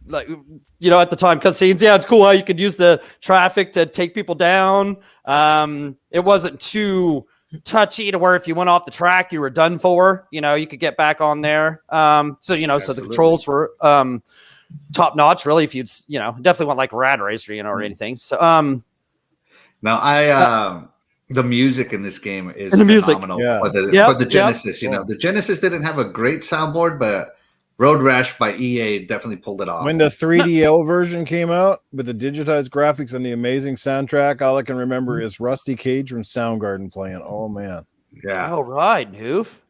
like, you know, at the time cutscenes. Yeah, it's cool how you could use the traffic to take people down. It wasn't too touchy to where if you went off the track, you were done for. You know, you could get back on there. So you know, so the controls were top notch. Really, if you'd definitely want like Rad Racer, you know, or anything. So now the music in this game is phenomenal for the Genesis. You know, the Genesis didn't have a great soundboard, but Road Rash by EA definitely pulled it off. When the 3DL version came out with the digitized graphics and the amazing soundtrack, all I can remember is Rusty Cage from Soundgarden playing. Oh man. Yeah. all right, Noof.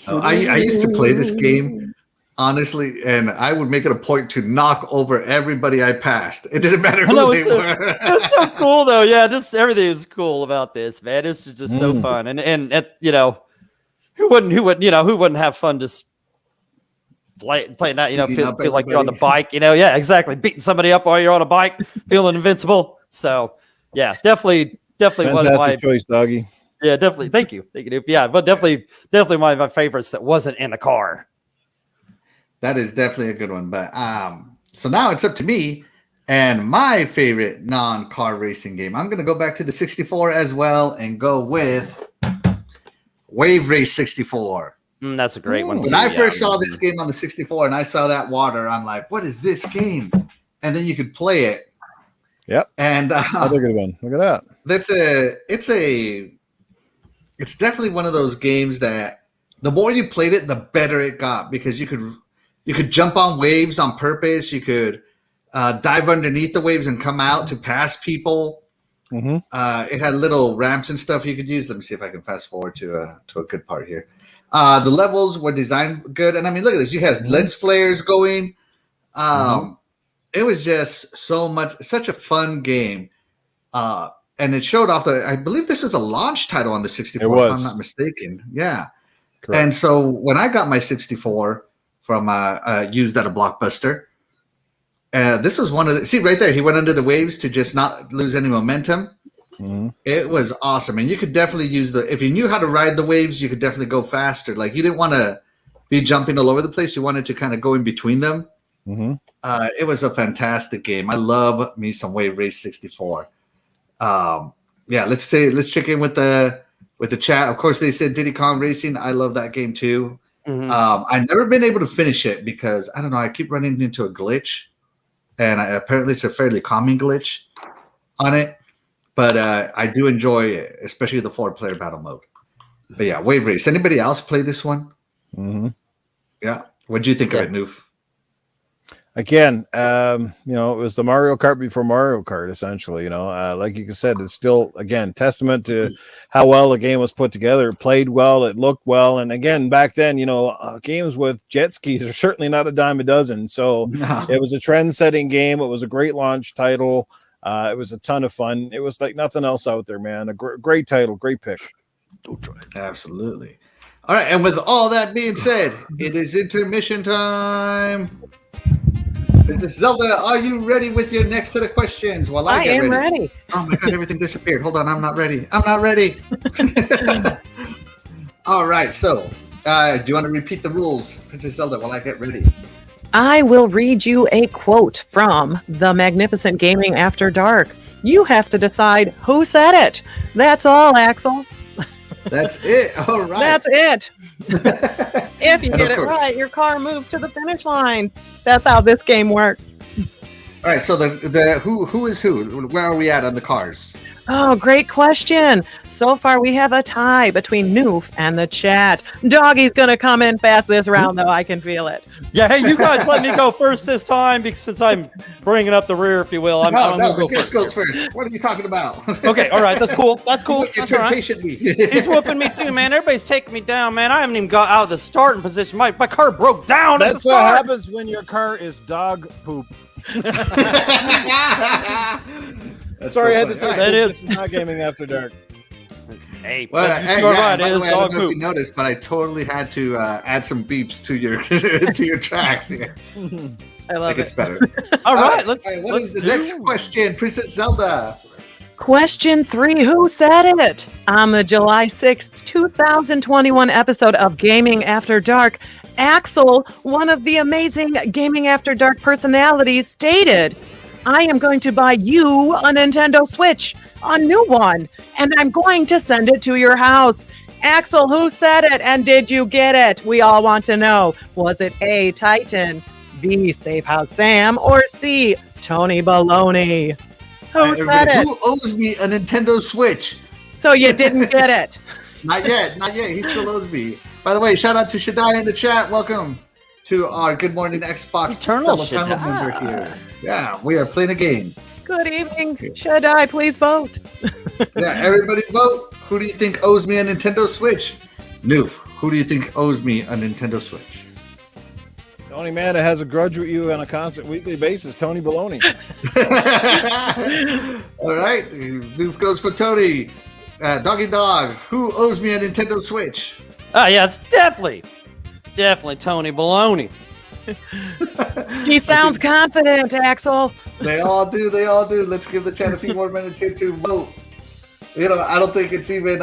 I used to play this game honestly, and I would make it a point to knock over everybody I passed. It didn't matter who they were. It's so cool, though. Yeah, just everything is cool about this, man. It's just so fun, and you know, who wouldn't have fun just playing that? You know, feel like you're on the bike. You know, yeah, exactly. Beating somebody up while you're on a bike, feeling invincible. So, yeah, definitely Fantastic one of my choice, Doggy. Yeah, definitely. Thank you, Duke. Yeah, but definitely one of my favorites that wasn't in the car. That is definitely a good one. But so now it's up to me and my favorite non-car racing game. I'm going to go back to the 64 as well and go with Wave Race 64. That's a great one. When I first saw this game on the 64 and I saw that water, I'm like, what is this game? And then you could play it. Yep. And another good one. Look at that. It's definitely one of those games that the more you played it, the better it got, because you could jump on waves on purpose. You could dive underneath the waves and come out to pass people. It had little ramps and stuff you could use. Let me see if I can fast forward to a good part here. The levels were designed good, and I mean, look at this. You had lens flares going. It was just such a fun game. And it showed off I believe this is a launch title on the 64, if I'm not mistaken. Yeah. Correct. And so when I got my 64 from used at a Blockbuster, this was one of see right there, he went under the waves to just not lose any momentum. It was awesome. And you could definitely use if you knew how to ride the waves, you could definitely go faster. Like, you didn't want to be jumping all over the place. You wanted to kind of go in between them. It was a fantastic game. I love me some Wave Race 64. Yeah, let's check in with the chat. Of course, they said Diddy Kong Racing. I love that game too. I've never been able to finish it because I don't know. I keep running into a glitch, and apparently it's a fairly common glitch on it. But I do enjoy it, especially the 4-player battle mode. But yeah, Wave Race. Anybody else play this one? Yeah. What do you think of it, Noof? Again, it was the Mario Kart before Mario Kart, essentially. Like you said, it's still, again, testament to how well the game was put together. It played well, it looked well, and again, back then, games with jet skis are certainly not a dime a dozen. So It was a trend-setting game. It was a great launch title. It was a ton of fun. It was like nothing else out there, man. A great title, great pick. Absolutely. All right, and with all that being said, it is intermission time. Princess Zelda, are you ready with your next set of questions? While I am ready. Oh my God, everything disappeared. Hold on, I'm not ready. All right, so do you want to repeat the rules, Princess Zelda, while I get ready? I will read you a quote from The Magnificent Gaming After Dark. You have to decide who said it. That's all, Axel. That's it. All right. That's it. If you get it right, your car moves to the finish line. That's how this game works. All right. So the who is who? Where are we at on the cars? Oh, great question. So far, we have a tie between Noof and the chat. Doggy's going to come in fast this round, though. I can feel it. Yeah, hey, you guys let me go first this time since I'm bringing up the rear, if you will. I'm going to go first. Goes first. What are you talking about? Okay, all right, that's cool. That's cool. That's all right. Patiently. He's whooping me too, man. Everybody's taking me down, man. I haven't even got out of the starting position. My car broke down. That's what happens when your car is dog poop. Sorry, I had to say that is not Gaming After Dark. Hey, well, right. It is I don't know dog if poop. you noticed, but I totally had to add some beeps to your to your tracks here. I love it. It's better. All right, let's. What is the next question, Princess Zelda? Question 3, who said it? On the July 6th, 2021 episode of Gaming After Dark, Axel, one of the amazing Gaming After Dark personalities, stated, I am going to buy you a Nintendo Switch, a new one, and I'm going to send it to your house. Axel, who said it, and did you get it? We all want to know. Was it A, Titan, B, Safe House Sam, or C, Tony Baloney? Who said it? Who owes me a Nintendo Switch? So you didn't get it? Not yet. He still owes me. By the way, shout out to Shaddai in the chat. Welcome to our Good Morning Xbox Eternal fellow panel member here. Yeah, we are playing a game. Good evening, Shaddai. Please vote. Yeah, everybody vote. Who do you think owes me a Nintendo Switch? Noof, who do you think owes me a Nintendo Switch? only man that has a grudge with you on a constant weekly basis, Tony Baloney. All right, Noof goes for Tony. Doggy Dog, who owes me a Nintendo Switch? Oh, yeah, it's definitely Tony Baloney. He sounds confident, Axel. They all do. Let's give the chat a few more minutes here to vote. I don't think it's even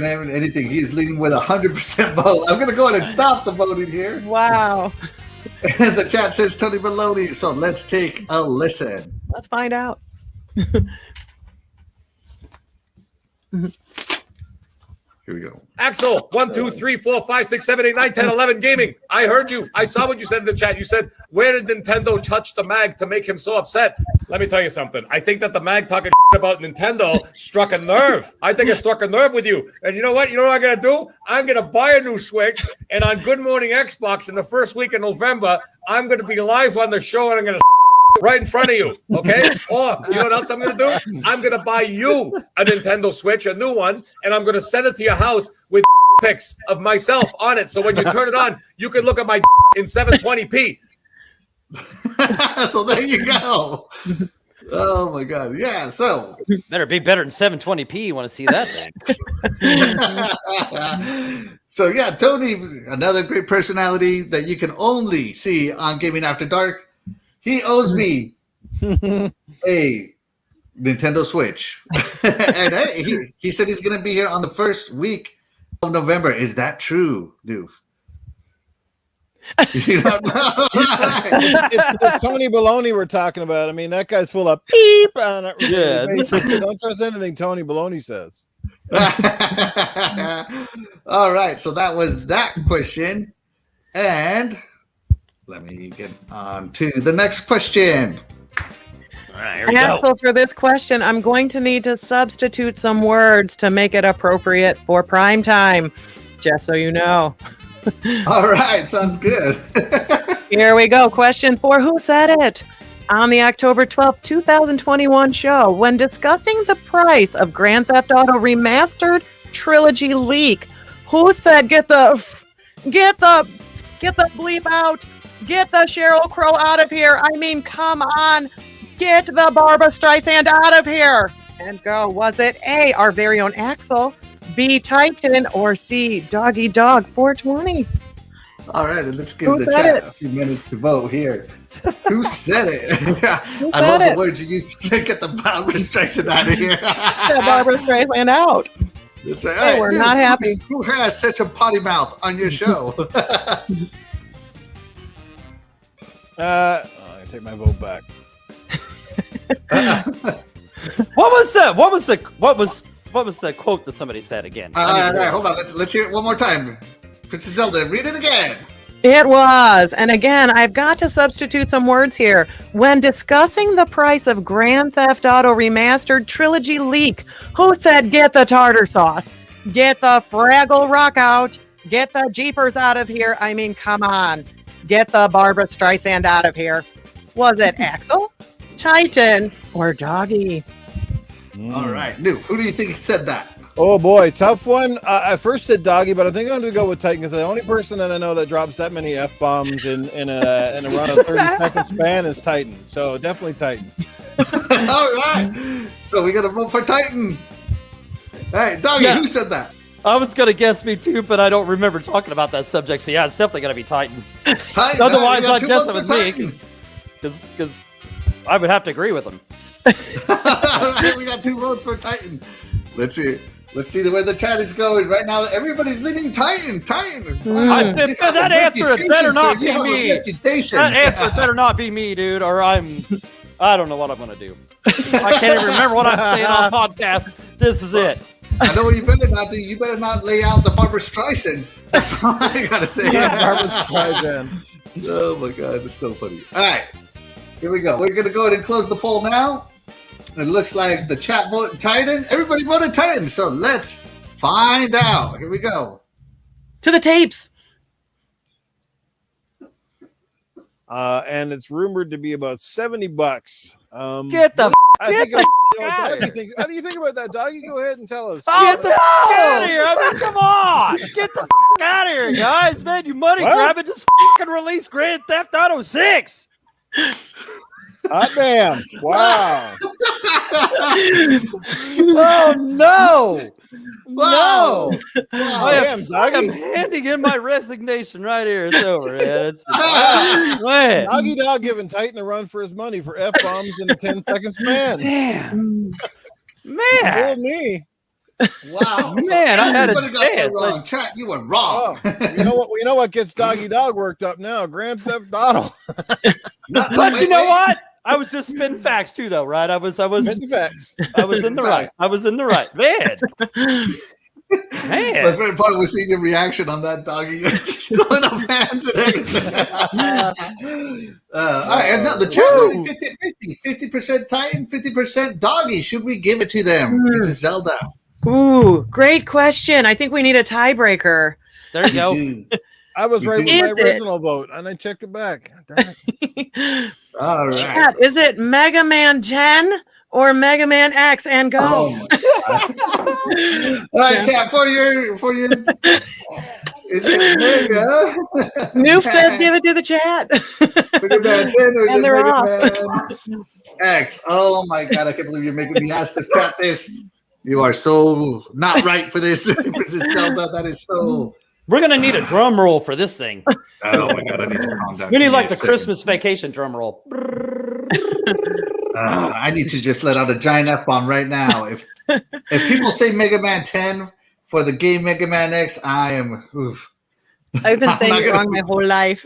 anything. He's leading with 100% vote. I'm gonna go ahead and stop the voting here. Wow. And the chat says Tony Baloney, so let's take a listen. Let's find out. Here we go. Axel, 1, 2, 3, 4, 5, 6, 7, 8, 9, 10, 11 gaming. I heard you. I saw what you said in the chat. You said, where did Nintendo touch the mag to make him so upset? Let me tell you something. I think that the mag talking about Nintendo struck a nerve. I think it struck a nerve with you. And you know what? You know what I'm going to do? I'm going to buy a new Switch. And on Good Morning Xbox in the first week of November, I'm going to be live on the show and I'm going to right in front of you, okay? Or you know what else I'm going to do? I'm going to buy you a Nintendo Switch, a new one, and I'm going to send it to your house with pics of myself on it. So when you turn it on, you can look at my in 720p. So there you go. Oh my God. Yeah. So Better be better than 720p. You want to see that thing? So yeah, Tony, another great personality that you can only see on Gaming After Dark. He owes me a Nintendo Switch. And he said he's going to be here on the first week of November. Is that true, Doof? You don't know? It's Tony Baloney we're talking about. I mean, that guy's full of beep on it. Yeah. So don't trust anything Tony Baloney says. All right. So that was that question. And let me get on to the next question. All right, here we go. So for this question, I'm going to need to substitute some words to make it appropriate for prime time, just so you know. All right, sounds good. Here we go. Question 4. Who said it? On the October 12th, 2021 show, when discussing the price of Grand Theft Auto Remastered Trilogy Leak, who said get the bleep out, get the Sheryl Crow out of here? I mean, come on, get the Barbara Streisand out of here. And go. Was it A, our very own Axel, B, Titan, or C, Doggy Dog 420? All right, and let's give the chat a few minutes to vote here. Who said it? I love the words you used to get the Barbara Streisand out of here. Get Barbara Streisand out. That's right. Hey, we're not happy. Who has such a potty mouth on your show? I take my vote back. What was that? What was the quote that somebody said again? All right, hold on. Let's hear it one more time. Princess Zelda, read it again. It was. And again, I've got to substitute some words here. When discussing the price of Grand Theft Auto Remastered Trilogy Leak, who said get the tartar sauce, get the Fraggle Rock out, get the Jeepers out of here? I mean, come on. Get the Barbara Streisand out of here. Was it Axel, Titan, or Doggy? All right, New. Who do you think said that? Oh boy, tough one. I first said Doggy, but I think I'm going to go with Titan because the only person that I know that drops that many F-bombs in a run of 30-second span is Titan. So definitely Titan. All right. So we got to vote for Titan. Hey, Doggy, Yeah. Who said that? I was gonna guess me too, but I don't remember talking about that subject. So yeah, it's definitely gonna be Titan. Titan. Otherwise, We got I'd two guess votes it for with me Titan. because I would have to agree with him. All right, we got 2 votes for Titan. Let's see where the chat is going right now. Everybody's leaning Titan. That answer better not be me. Reputation. That answer better not be me, dude, or I don't know what I'm gonna do. I can't even remember what I'm saying on podcast. This is it. I know what you better not do. You better not lay out the Barbara Streisand. That's all I gotta say. Barbara Streisand. Oh my God, that's so funny. All right, here we go. We're gonna go ahead and close the poll now. It looks like the chat voted Titan. Everybody voted Titan. So let's find out. Here we go. To the tapes. And it's rumored to be about $70. Get the I think out of Doggy here. thinks, how do you think about that, Doggy? Go ahead and tell us. Get the out of here. I mean, come on. Get the out of here, guys. Man, you money What? grab it. Just fucking release Grand Theft Auto 6. Hot damn. Wow. Oh, no. Wow. No. Wow. I Damn, am Doggy. handing in my resignation right here. It's over, man. It's man. Doggy Dog giving Titan a run for his money for F-bombs in a 10 seconds man. Damn. Fooled Man. me. Wow. Man, I had a Everybody got that chance. wrong. Chat, you were wrong. Oh, you know what gets Doggy Dog worked up now? Grand Theft Auto. But you know what? I was just spitting facts too, though, right? I was Spitting facts. in the right. I was in the right. Man. My Man. favorite part was seeing your reaction on that, Doggy. You're just throwing up hands and everything. All right, and now the chat voting 50-50. 50% Titan, 50% Doggy. Should we give it to them? Princess Zelda. Ooh, great question. I think we need a tiebreaker. There you go. Dude. I was You right do. with my Is it? original vote, and I checked it back. Darn it. All right. Chat, is it Mega Man 10 or Mega Man X and go? Oh my God. All right, chat, for your is it Mega? Noof says give it to the chat. Mega Man 10 or is And it they're Mega off. Man X? Oh my God, I can't believe you're making me ask the chat this. You are so not right for this. Princess Zelda, that is so. We're gonna need a drum roll for this thing. Oh my God, I need to calm down. We need Give me like a the second. Christmas vacation drum roll. I need to just let out a giant F-bomb right now. If people say Mega Man 10 for the game Mega Man X, I am. Oof. I've been I'm saying not it gonna- wrong my whole life.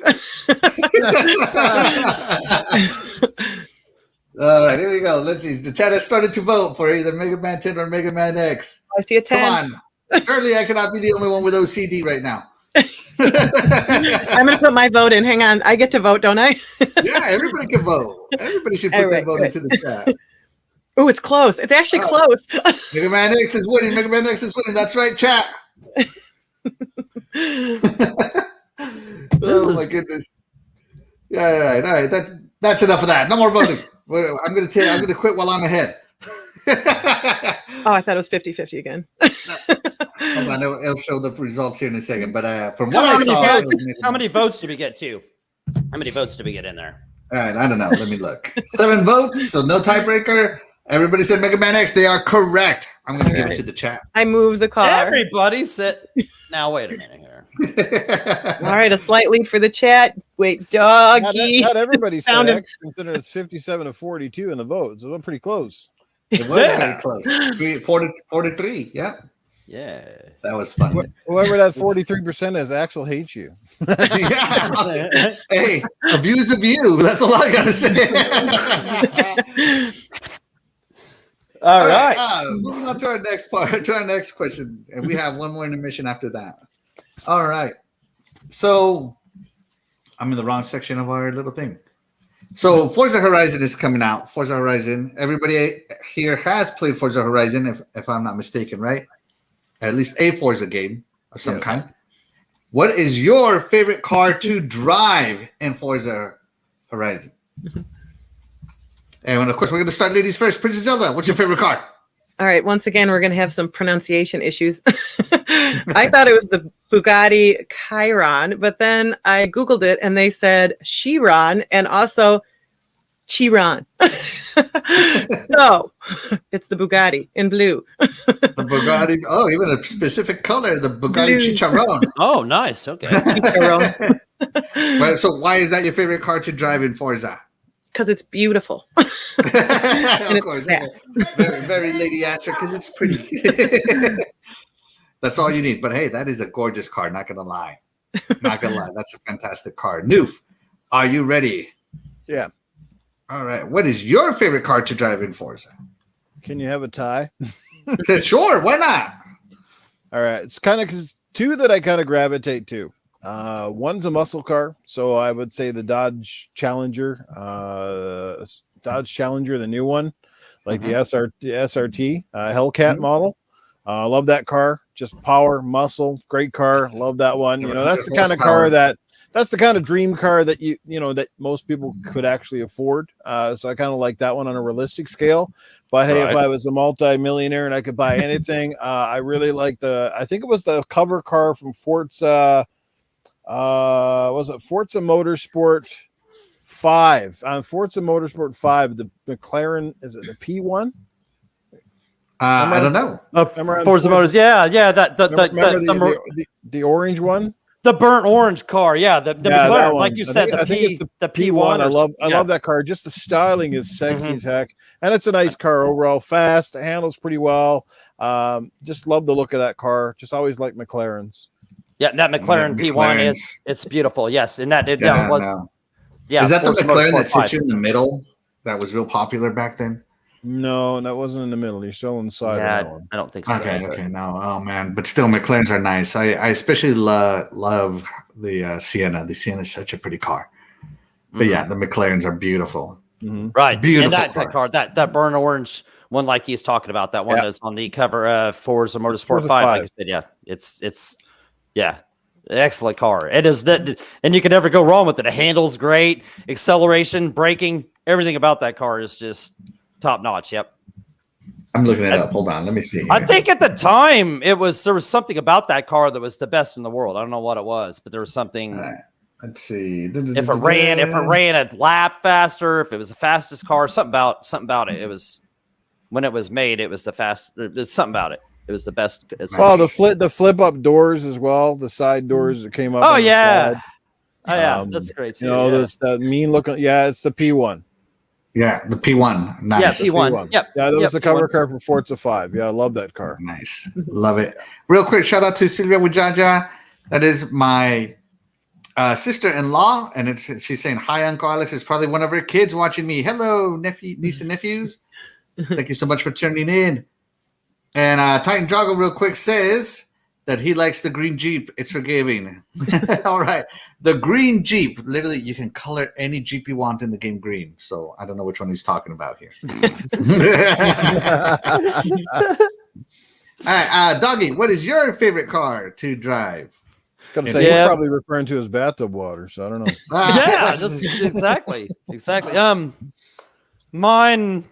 All right, here we go. Let's see. The chat has started to vote for either Mega Man 10 or Mega Man X. I see a 10. Come on. Surely I cannot be the only one with OCD right now. I'm going to put my vote in. Hang on. I get to vote, don't I? Yeah, everybody can vote. Everybody should put All their right, vote good. into the chat. Oh, it's close. It's actually Oh. close. Mega Man X is winning. Mega Man X is winning. That's right, chat. Oh my goodness. Yeah, all right, all right. That's enough of that. No more voting. I'm gonna quit while I'm ahead. Oh, I thought it was 50-50 again. Hold on, it'll show the results here in a second. But from what How I many saw, votes? How many votes did we get too? How many votes did we get in there? All right, I don't know. Let me look. 7 votes, so no tiebreaker. Everybody said Mega Man X. They are correct. I'm going to give it to the chat. I moved the car. Everybody said. Now wait a minute here. All right, a slight lead for the chat. Wait, Doggy. Not everybody said Sounded- X, considering it's 57 to 42 in the vote. So we're pretty close. It was Yeah. very close. 43. Yeah, Yeah. that was fun. Whoever that 43% is, Axel hates you. Yeah. Hey, a view's a view. That's all I got to say. All right. Moving on to our next part, to our next question. And we have one more intermission after that. All right. So I'm in the wrong section of our little thing. So Forza Horizon is coming out. Forza Horizon. Everybody here has played Forza Horizon, if I'm not mistaken, right? At least a Forza game of some Yes. kind. What is your favorite car to drive in Forza Horizon? And of course, we're going to start ladies first. Princess Zelda, what's your favorite car? All right, once again, we're going to have some pronunciation issues. I thought it was the Bugatti Chiron, but then I Googled it and they said Chiron and also Chiron. So it's the Bugatti in blue. The Bugatti. Oh, even a specific color, the Bugatti Blue. Chicharron. Oh, nice. Okay. Chiron. Well, so why is that your favorite car to drive in Forza? Because it's beautiful. Of course. fast. Very, very lady answer because it's pretty. That's all you need. But hey, that is a gorgeous car. Not going to lie. Not going to lie. That's a fantastic car. Noof, are you ready? Yeah. All right. What is your favorite car to drive in Forza? Can you have a tie? Sure. Why not? All right. It's kind of two that I kind of gravitate to. One's a muscle car, so I would say the Dodge Challenger, the new one, like the SRT Hellcat model. Love that car. Just power, muscle, great car. Love that one. You know, that's the kind of car that that's the kind of dream car that that most people could actually afford. So I kind of like that one on a realistic scale. But hey, if I was a multi-millionaire and I could buy anything, I really like I think it was the cover car from Forza. Was it Forza Motorsport 5? On Forza Motorsport 5, the McLaren, is it the P1? I don't know. Forza Motors, yeah, the orange one, the burnt orange car, yeah, the McLaren, like you said, I think it's the P1. I love that car. Just the styling is sexy as heck, and it's a nice car overall. Fast, it handles pretty well. Just love the look of that car. Just always like McLarens. Yeah, that McLaren P1 it's beautiful. Yes, and that was. No. Yeah, is that Forza the McLaren Motorsport that sits 5. you in the middle? That was real popular back then. No, that wasn't in the middle. You're still inside. Yeah, of that one. I don't think so. Okay, no, oh man, but still, McLarens are nice. I especially love the Sienna. The Sienna is such a pretty car. But yeah, the McLarens are beautiful. Right, Beautiful and that car, that burnt orange one, like he's talking about, that one that's on the cover of Forza Motorsport 5. Like I said, yeah, it's excellent car. It is that, and you can never go wrong with it. It handles great, acceleration, braking, everything about that car is just top notch. Yep. I'm looking it up. Hold on, let me see. I think at the time there was something about that car that was the best in the world. I don't know what it was, but there was something. Let's see. If it ran a lap faster, if it was the fastest car, something about it. It was when it was made. It was the fast. There's something about it. It was the best. Well, the flip up doors as well. The side doors that came up. Oh yeah. Oh yeah, that's great too. This that mean looking. Yeah, it's the P1. Yeah, the P1. Nice. Yeah, P1. Yep. Yeah, that was the cover car for Forza 5. Yeah, I love that car. Nice. Love it. Real quick, shout out to Silvia Wujaja. That is my sister-in-law, and she's saying, hi, Uncle Alex. It's probably one of her kids watching me. Hello, niece and nephews. Thank you so much for tuning in. And Titan Joggle real quick says that he likes the green Jeep. It's forgiving. All right. The green Jeep. Literally, you can color any Jeep you want in the game green. So I don't know which one he's talking about here. All right. Doggy, what is your favorite car to drive? Gotta say, he's probably referring to his bathtub water, so I don't know. Yeah, that's exactly. Mine,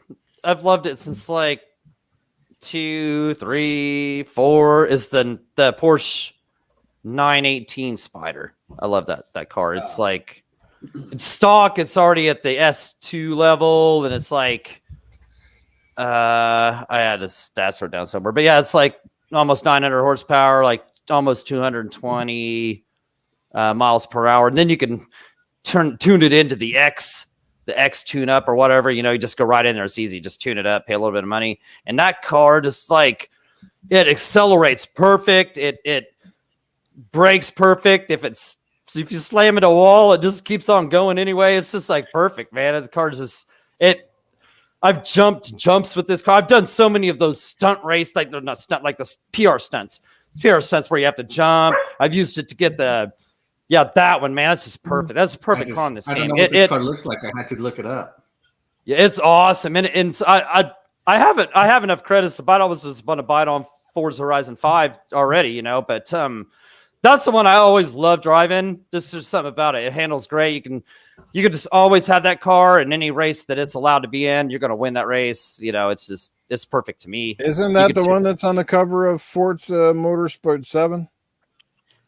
I've loved it since like 2, 3, 4 is the Porsche 918 Spider. I love that car. It's like it's stock. It's already at the S2 level, and it's like I had the stats wrote down somewhere, but yeah, it's like almost 900 horsepower, like almost 220 miles per hour, and then you can tune it into the X tune up or whatever. You just go right in there. It's easy. Just tune it up, pay a little bit of money, and that car just like it accelerates perfect. It brakes perfect. If you slam it a wall, it just keeps on going anyway. It's just like perfect, man. The car just I've jumped jumps with this car. I've done so many of those stunt race, like they're not stunt, like the PR stunts where you have to jump. I've used it to get that one, man. That's just perfect. That's a perfect car in this game. I don't know what this car looks like. I had to look it up. Yeah, it's awesome. And I have enough credits to buy it. I was just going to buy it on Forza Horizon 5 already, but that's the one I always love driving. Just there's something about it. It handles great. You can just always have that car in any race that it's allowed to be in. You're going to win that race. It's perfect to me. Isn't that the one that's on the cover of Forza Motorsport 7?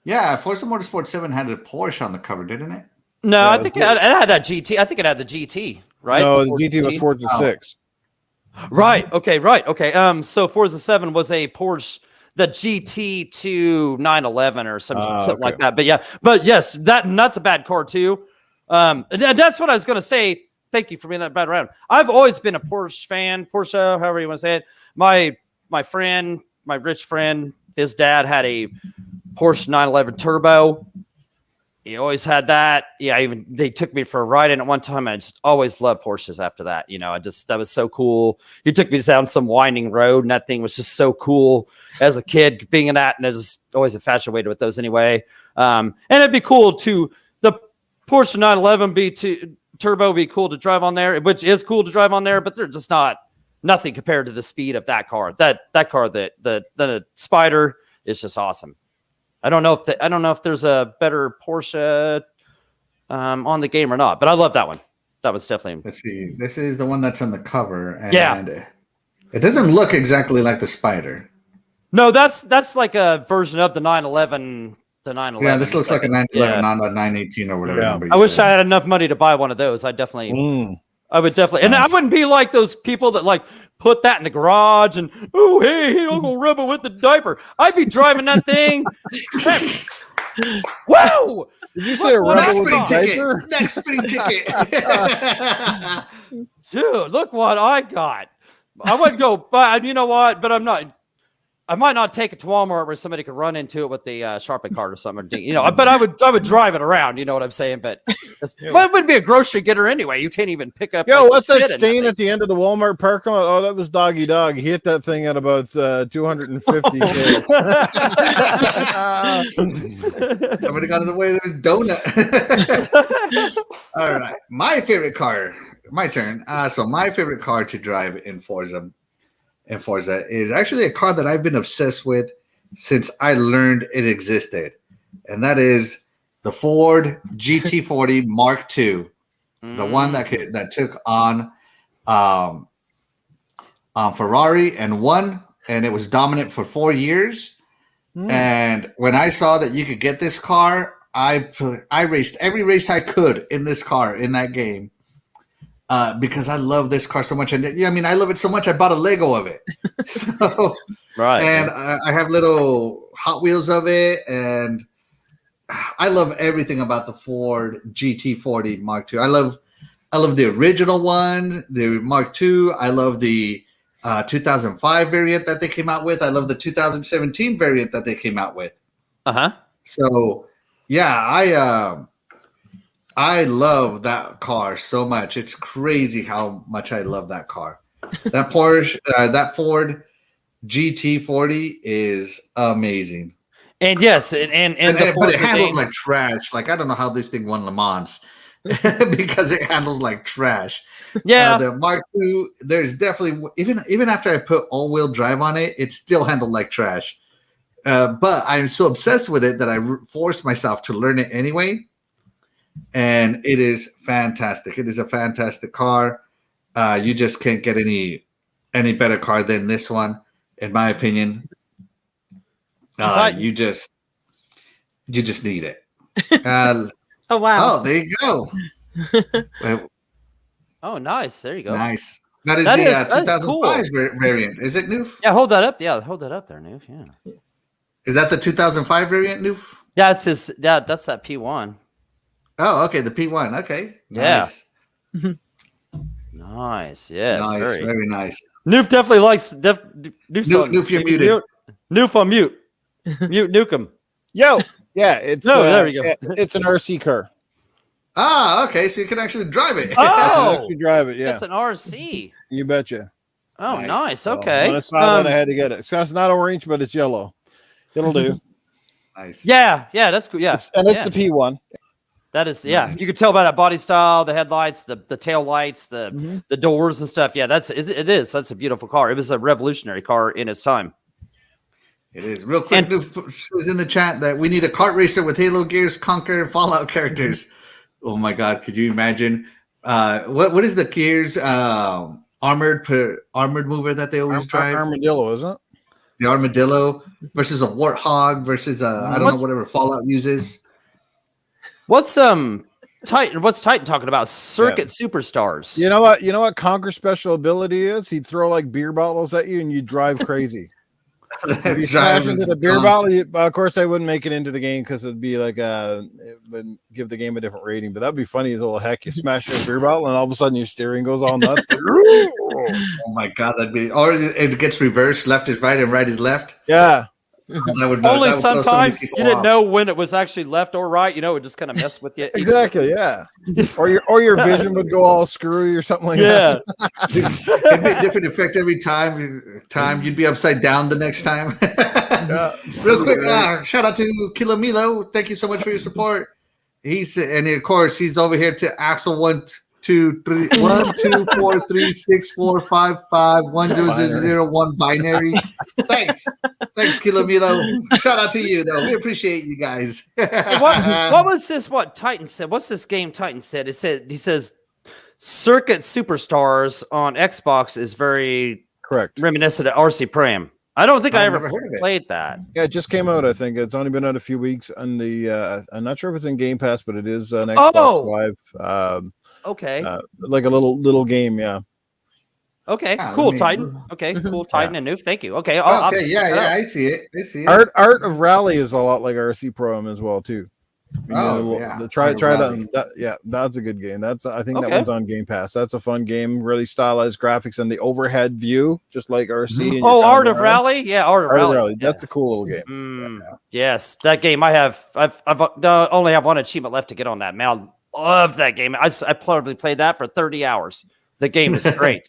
Yeah, Forza Motorsport 7 had a Porsche on the cover, didn't it? No, I think it had that GT. I think it had the GT, right? No, the GT was Forza 6. Right. Okay. So Forza 7 was a Porsche, the GT to 911 or something like that. But yes, that's a bad car too. That's what I was going to say. Thank you for being that bad around. I've always been a Porsche fan, Porsche, however you want to say it. My rich friend, his dad had a Porsche 911 Turbo. He always had that. Yeah, they took me for a ride in at one time. I just always loved Porsches after that. That was so cool. He took me down some winding road, and that thing was just so cool as a kid being in that. And I was always infatuated with those anyway. And it'd be cool to the Porsche 911 Turbo be cool to drive on there, which is cool to drive on there, but they're just nothing compared to the speed of that car. That car, the Spider is just awesome. I don't know if there's a better Porsche on the game or not. But I love that one. That was definitely. Let's see. This is the one that's on the cover, and Yeah. it doesn't look exactly like the Spider. No, that's like a version of the 911. The 911. Yeah, this looks like a 911, Yeah. not a 918 or whatever Yeah. number. I wish I had enough money to buy one of those. I would definitely, and I wouldn't be like those people that like put that in the garage and oh hey, I'll go rub it with the diaper. I'd be driving that thing. Wow! Did you say a Next rebel with a speeding ticket. diaper? Next speeding ticket. Dude, look what I got. I would go, but you know what? But I'm not. I might not take it to Walmart where somebody could run into it with the shopping cart or something. But I would drive it around. You know what I'm saying? But well, it wouldn't be a grocery getter anyway. You can't even pick up. Yo, like, what's that shit in stain at the end of the Walmart parking lot? Oh, that was Doggy Dog. He hit that thing at about 250. Somebody got in the way of his donut. All right. My favorite car. My turn. So my favorite car to drive in Forza is actually a car that I've been obsessed with since I learned it existed. And that is the Ford GT40 Mark II. The one that took on Ferrari and won, and it was dominant for 4 years. And when I saw that you could get this car, I raced every race I could in this car in that game because I love this car so much. And I mean, I love it so much I bought a Lego of it. So Right. and I have little Hot Wheels of it, and I love everything about the Ford GT40 Mark II. I love the original one, the Mark II. I love the 2005 variant that they came out with. I love the 2017 variant that they came out with. So, yeah, I love that car so much. It's crazy how much I love that car. That that Ford GT40 is amazing. And yes, and but it handles like trash. Like I don't know how this thing won Le Mans because it handles like trash. Yeah, the Mark II. There's definitely even after I put all-wheel drive on it, it still handled like trash. But I'm so obsessed with it that I forced myself to learn it anyway. And it is fantastic. It is a fantastic car. You just can't get any better car than this one, in my opinion. You just need it. Oh wow! Oh, there you go. Oh, nice. There you go. Nice. That is That the is 2005 cool. variant. Is it Noof? Yeah, hold that up. Yeah, hold that up there, Noof. Yeah. Is that the 2005 variant, Noof? Yeah, it's his. Yeah, that's that P1. Oh, okay, the P1. Okay, Yeah. Nice. Nice. Yes. Nice. Very nice. Noof definitely likes. Noof, you're muted. Noof on mute. Mute Nukem. Yo, yeah, it's there we go. It's an RC car. Ah, okay, so you can actually drive it. You Oh, actually drive it, yeah. that's an RC. You betcha. Oh, nice. So, Okay. when I saw that, I had to get it. So it's not orange, but it's yellow. It'll do. Nice. Yeah, that's cool. Yeah, It's the P1. That is, Nice. You could tell by that body style, the headlights, the tail lights, the doors and stuff. Yeah, it is. That's a beautiful car. It was a revolutionary car in its time. It is. Real quick, Noof says in the chat that we need a kart racer with Halo Gears, Conquer, and Fallout characters. Oh my God, could you imagine? What is the Gears armored mover that they always drive? Armadillo, isn't it? The Armadillo versus a Warthog versus I don't know whatever Fallout uses. What's Titan? What's Titan talking about? Circuit superstars. You know what? You know what Conquer's special ability is? He'd throw like beer bottles at you, and you'd drive crazy. If you smash into the beer bottle, of course, I wouldn't make it into the game because it'd be like it would give the game a different rating. But that'd be funny as all heck. You smash a beer bottle, and all of a sudden your steering goes all nuts. Oh my God, that'd be. Or it gets reversed. Left is right and right is left. Yeah. Only sometimes you didn't know when it was actually left or right. You know, it just kind of mess with you. Exactly. Yeah. Or your vision would go all screwy or something like that. It'd be a different effect every time. You'd be upside down the next time. Real quick, shout out to Kilomilo. Thank you so much for your support. And of course he's over here to Axel 1 2 3 1 2 4 3 6 4 5 5 1 0 0 0 1 binary. Thanks Thanks, Kilomilo. Shout out to you, though. We appreciate you guys. What was this? What Titan said? What's this game? Titan said. He says Circuit Superstars on Xbox is very Correct. reminiscent of RC Prime. I don't think I I've ever never heard of it. played that. Yeah, it just came out. I think it's only been out a few weeks. On the, I'm not sure if it's in Game Pass, but it is on Xbox Live. Okay. Like a little game. Yeah. Okay. Ah, Cool, let me- Titan. Okay. Cool, Titan and Noof. Thank you. Okay. Okay, yeah, I see it. Art of Rally is a lot like RC Pro as well too. Try Art of that. That's a good game. I think that one's on Game Pass. That's a fun game. Really stylized graphics and the overhead view, just like RC. and Oh, you're Art of around. Rally. Yeah, Art of Rally. That's a cool little game. Yes, that game. I've only have one achievement left to get on that. Man, I love that game. I probably played that for 30 hours. The game is great.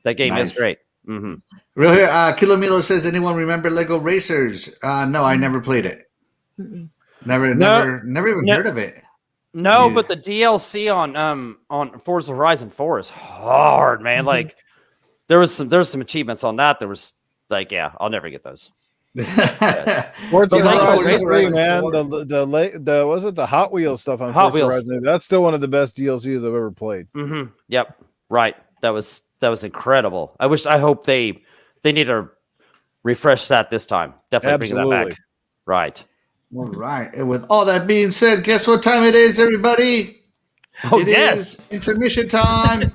That game is great. Mm-hmm. Real here, Kilomilo says, anyone remember Lego Racers? No, I never played it. Never even heard of it. No, but the DLC on Forza Horizon 4 is hard, man. Like there was some achievements on that. There was like, I'll never get those. Forza Horizon 3, man. 4. The was it the Hot Wheels stuff on Hot Forza Wheels. Horizon? That's still one of the best DLCs I've ever played. Mm-hmm. Yep. Right. That was incredido. I hope they need to refresh that this time. Definitely bring that back. Right. All right. And with all that being said, guess what time it is, everybody? Oh, It is intermission time.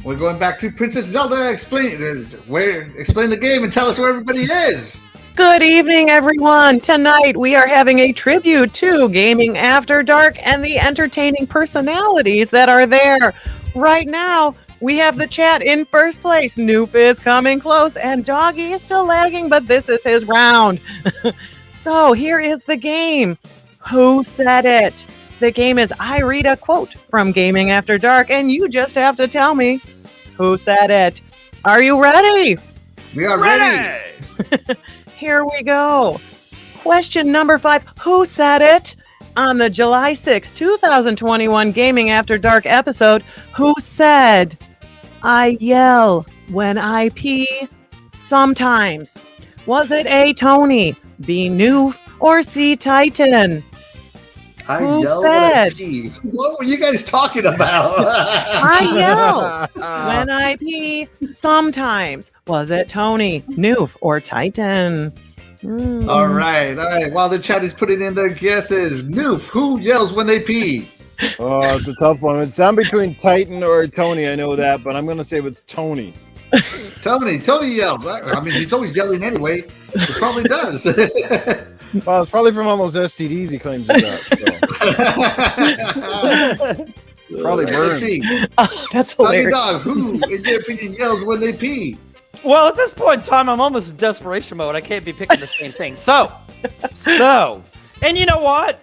We're going back to Princess Zelda. Explain the game and tell us where everybody is. Good evening, everyone. Tonight we are having a tribute to Gaming After Dark and the entertaining personalities that are there. Right now, we have the chat in first place. Noof is coming close, and Doggy is still lagging, but this is his round. So here is the game. Who said it? The game is I read a quote from Gaming After Dark, and you just have to tell me who said it. Are you ready? We are ready. Here we go. Question number 5. Who said it? On the July 6, 2021 Gaming After Dark episode, who said, I yell when I pee sometimes? Was it A, Tony, B, Noof, or C, Titan? Who yell said? What were you guys talking about? I yell when I pee sometimes. Was it Tony, Noof, or Titan? All right. While the chat is putting in their guesses, Noof, who yells when they pee? Oh, it's a tough one. It's down between Titan or Tony. I know that, but I'm going to say it's Tony. Tony yells. I mean, he's always yelling anyway. He probably does. Well, it's probably from all those STDs he claims he got. So. Probably Let's burned. see. Oh, that's Doggy hilarious. Dog, who, in your opinion, yells when they pee? Well, at this point in time, I'm almost in desperation mode. I can't be picking the same thing. So, and you know what?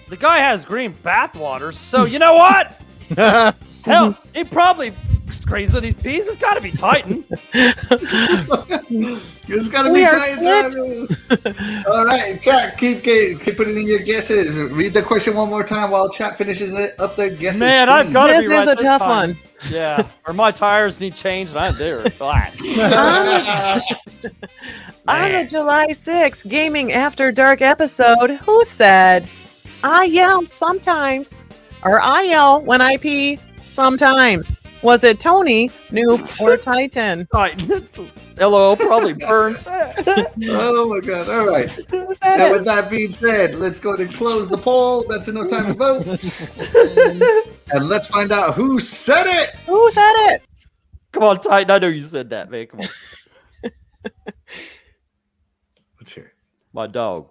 The guy has green bathwater, so you know what? Hell, he probably screams when he pees. It's got to be Titan. It's got to be We are Titan. All right, chat, keep putting in your guesses. Read the question one more time while chat finishes up their guesses. Man, please. I've got to This be right is a this tough time. one. Yeah, or my tires need changed, and I'm there. Black. On the July 6th Gaming After Dark episode, who said, I yell sometimes, or I yell when I pee sometimes? Was it Tony, Noob, or Titan? Titan. LOL probably burns. Oh my god! All right. Who said And it? with that being said, let's go ahead and close the poll. That's enough time to vote. And let's find out who said it. Who said it? Come on, Titan. I know you said that, man. Come on. Let's hear it. My dog.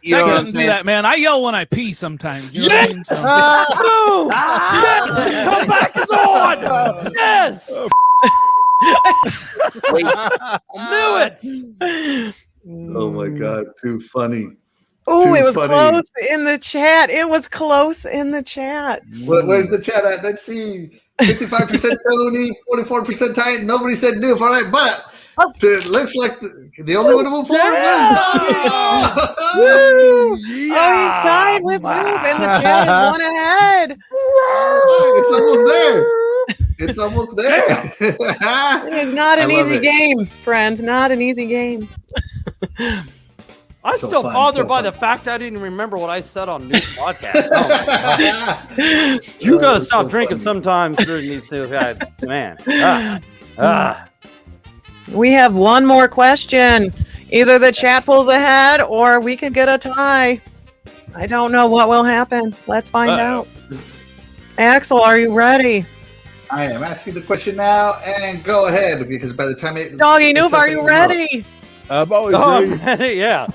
You I know what I'm couldn't do saying? that, man. I yell when I pee sometimes. You know what I mean? So- No! Yes! Come back is on! Yes! Knew it! Oh my god! Too funny. Oh, Too it was funny. close in the chat. It was close in the chat. Where's the chat at? Let's see. 55% Tony, 44% Titan. Nobody said Noof. All right, but looks like the only one to move forward was Doggy. Oh, he's tied with Noob, and the chat is one ahead. It's almost there. It's almost there. It is not an easy game, friends. Not an easy game. I'm So still fun, bothered so by fun. the fact I didn't remember what I said on news podcast. Oh my God. You gotta It's stop so drinking funny. sometimes during these two guys. Man. We have one more question. Either the chat pulls ahead or we can get a tie. I don't know what will happen. Let's find out. Axel, are you ready? I am asking the question now, and go ahead because by the time Doggy it's Noob, up are in you the ready? I'm always Oh, ready. yeah.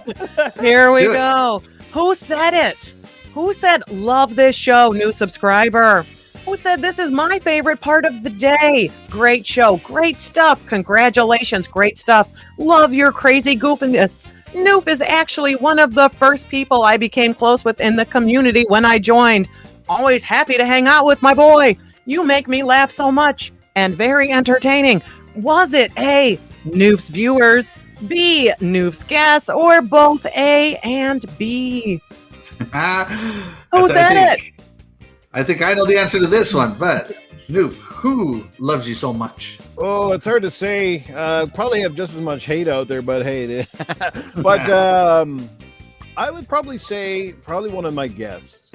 Here we do it. go. Who said it? Who said love this show? New subscriber. Who said this is my favorite part of the day? Great show. Great stuff. Congratulations. Great stuff. Love your crazy goofiness. Noof is actually one of the first people I became close with in the community when I joined. Always happy to hang out with my boy. You make me laugh so much and very entertaining. Was it A, Noof's viewers, B, Noof's guests, or both A and B? Who said it? I think I know the answer to this one, but Noof, who loves you so much? Oh, it's hard to say. Probably have just as much hate out there, but hey, but I would probably say one of my guests.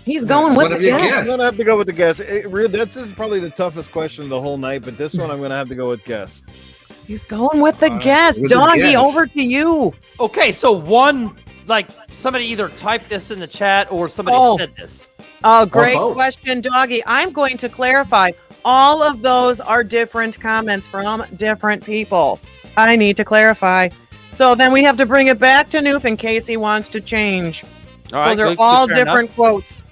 He's going One with of the your guest. guests. I'm gonna have to go with the guests. This is probably the toughest question of the whole night, but this one I'm gonna have to go with guests. He's going with the guest. with the Doggy, guest. over to you. Okay, so somebody either typed this in the chat or somebody said this. Oh, great both. question, Doggy. I'm going to clarify. All of those are different comments from different people. I need to clarify. So then we have to bring it back to Noof in case he wants to change. All right, Those are good, all fair enough. different quotes.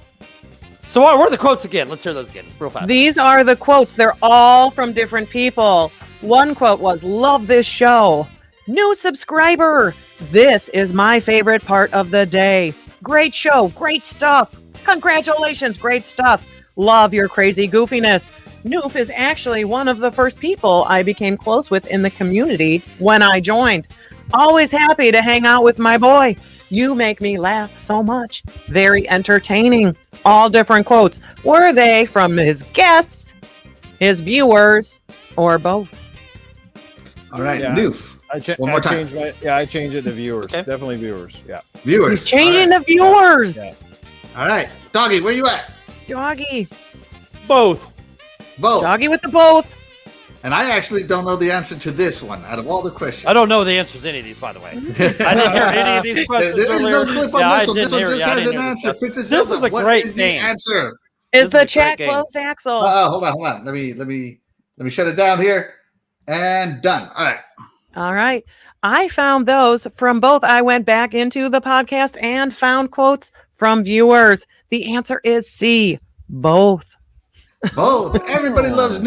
So what are the quotes again? Let's hear those again, real fast. These are the quotes. They're all from different people. One quote was, love this show. New subscriber. This is my favorite part of the day. Great show. Great stuff. Congratulations. Great stuff. Love your crazy goofiness. Noof is actually one of the first people I became close with in the community when I joined. Always happy to hang out with my boy. You make me laugh so much. Very entertaining. All different quotes. Were they from his guests, his viewers, or both? All right, Yeah. Noof. One more time. I changed it to viewers. Okay. Definitely viewers. Yeah. Viewers. He's changing All right. the viewers. Yeah. All right, Doggy, where you at? Doggy. Both. Both. Doggy with the both. And I actually don't know the answer to this one out of all the questions. I don't know the answers to any of these, by the way. I didn't hear any of these questions There is no earlier. clip on Yeah, this one. This one just I has didn't an hear answer. this. Princess This Zelda, is a what great is game. the answer? Is This the is a chat great game. closed, Axel? Hold on. Let me shut it down here. And done. All right. All right. I found those from both. I went back into the podcast and found quotes from viewers. The answer is C. Both. Both. Everybody loves Noof.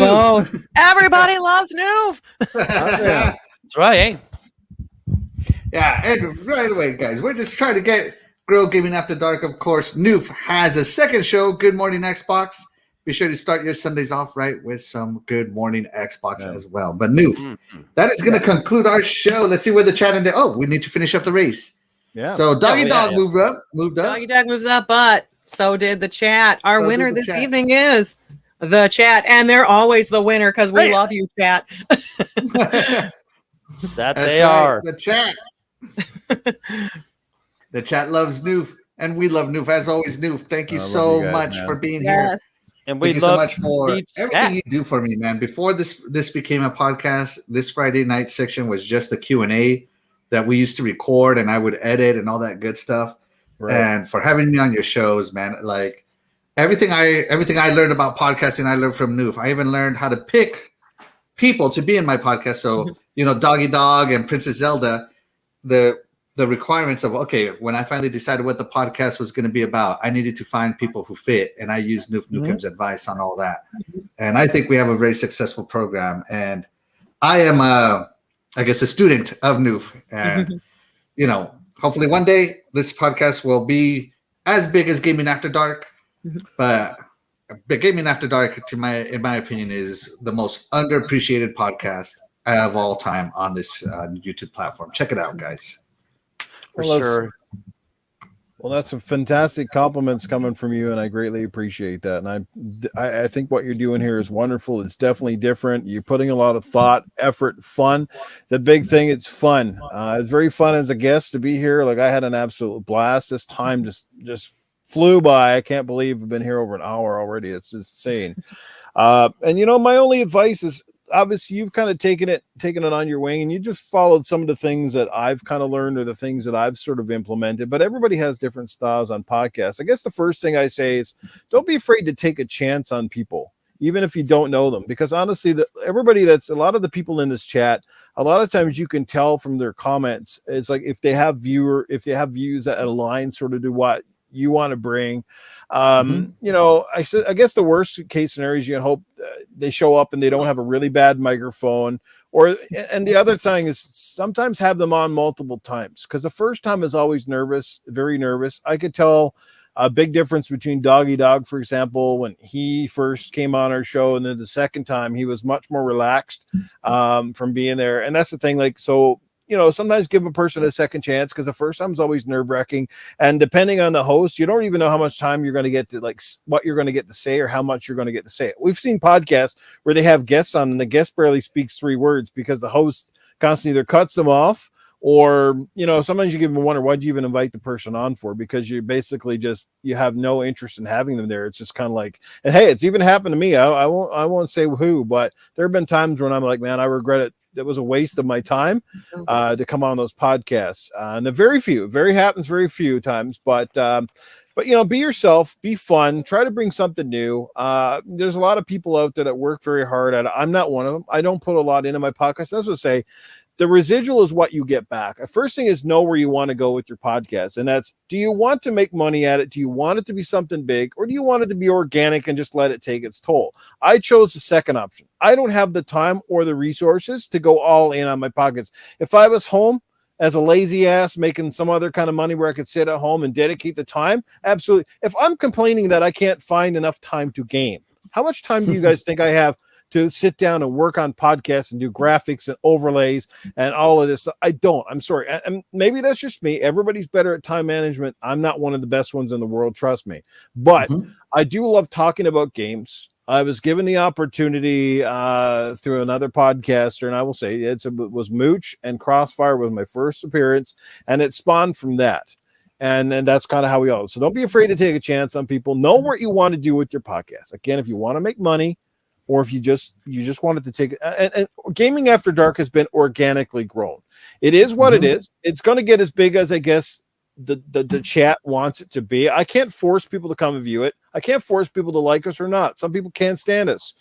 Both. Everybody loves Noof. That's right, eh? Yeah, and right away, guys, we're just trying to get Grow Gaming After Dark. Of course, Noof has a second show, Good Morning Xbox. Be sure to start your Sundays off right with some Good Morning Xbox as well. But Noof, that is going to conclude our show. Let's see where the chat ended. Oh, we need to finish up the race. Yeah. So Doggy Yeah, Dog yeah. moved up. Doggy Dog moves up, but so did the chat. Our So did winner the this chat. evening is the chat. And they're always the winner because we Hey. love you, chat. That That's they right, are. the chat. The chat loves Noof, and we love Noof. As always, Noof, thank you I love so you guys, much man. for being Yes. here. And we Thank you so love much for the everything you chat. do for me, man. Before this became a podcast, this Friday night section was just the Q&A that we used to record, and I would edit and all that good stuff. Right. And for having me on your shows, man, like everything I learned about podcasting, I learned from Noof. I even learned how to pick people to be in my podcast. So, Doggy Dog and Princess Zelda, the requirements of, okay, when I finally decided what the podcast was going to be about, I needed to find people who fit, and I used Noof Nukem's advice on all that. And I think we have a very successful program. And I am, I guess, a student of Noof. And, hopefully one day this podcast will be as big as Gaming After Dark. But Gaming After Dark, in my opinion, is the most underappreciated podcast of all time on this YouTube platform. Check it out, guys. For Well, sure. Well, that's some fantastic compliments coming from you, and I greatly appreciate that. And I think what you're doing here is wonderful. It's definitely different. You're putting a lot of thought, effort, fun. The big thing, it's fun. It's very fun as a guest to be here. Like, I had an absolute blast. This time just flew by. I can't believe we've been here over an hour already. It's insane. And my only advice is, obviously you've kind of taken it on your wing, and you just followed some of the things that I've kind of learned or the things that I've sort of implemented, but everybody has different styles on podcasts. I guess the first thing I say is, don't be afraid to take a chance on people, even if you don't know them, because honestly, a lot of the people in this chat, a lot of times you can tell from their comments. It's like, if they have views that align sort of to what you want to bring. I guess the worst case scenario is you hope they show up and they don't have a really bad microphone, and the other thing is sometimes have them on multiple times, because the first time is always very nervous. I could tell a big difference between Doggy Dog, for example, when he first came on our show, and then the second time he was much more relaxed from being there. And that's the thing, like, so sometimes give a person a second chance, because the first time is always nerve-wracking. And depending on the host, you don't even know how much time you're going to get to, like, what you're going to get to say or how much you're going to get to say. We've seen podcasts where they have guests on and the guest barely speaks 3 words because the host constantly either cuts them off, or, sometimes you give them wonder, why'd you even invite the person on for? Because you basically you have no interest in having them there. It's just kind of like, and hey, it's even happened to me. I won't say who, but there have been times when I'm like, man, I regret it. It was a waste of my time to come on those podcasts. And happens very few times, but be yourself, be fun, try to bring something new. There's a lot of people out there that work very hard at it. I'm not one of them. I don't put a lot into my podcast. That's what I say. The residual is what you get back. The first thing is, know where you want to go with your podcast. And that's, do you want to make money at it? Do you want it to be something big, or do you want it to be organic and just let it take its toll? I chose the second option. I don't have the time or the resources to go all in on my podcast. If I was home as a lazy ass making some other kind of money where I could sit at home and dedicate the time, absolutely. If I'm complaining that I can't find enough time to game, how much time do you guys think I have to sit down and work on podcasts and do graphics and overlays and all of this? I don't. I'm sorry. And maybe that's just me. Everybody's better at time management. I'm not one of the best ones in the world, trust me. But I do love talking about games. I was given the opportunity through another podcaster, and I will say it was Mooch, and Crossfire was my first appearance, and it spawned from that. And that's kind of how we all. So don't be afraid to take a chance on people. Know what you want to do with your podcast. Again, if you want to make money, or if you just wanted to take it, and Gaming After Dark has been organically grown. It is what it is. It's going to get as big as, I guess, the chat wants it to be. I can't force people to come and view it. I can't force people to like us or not. Some people can't stand us.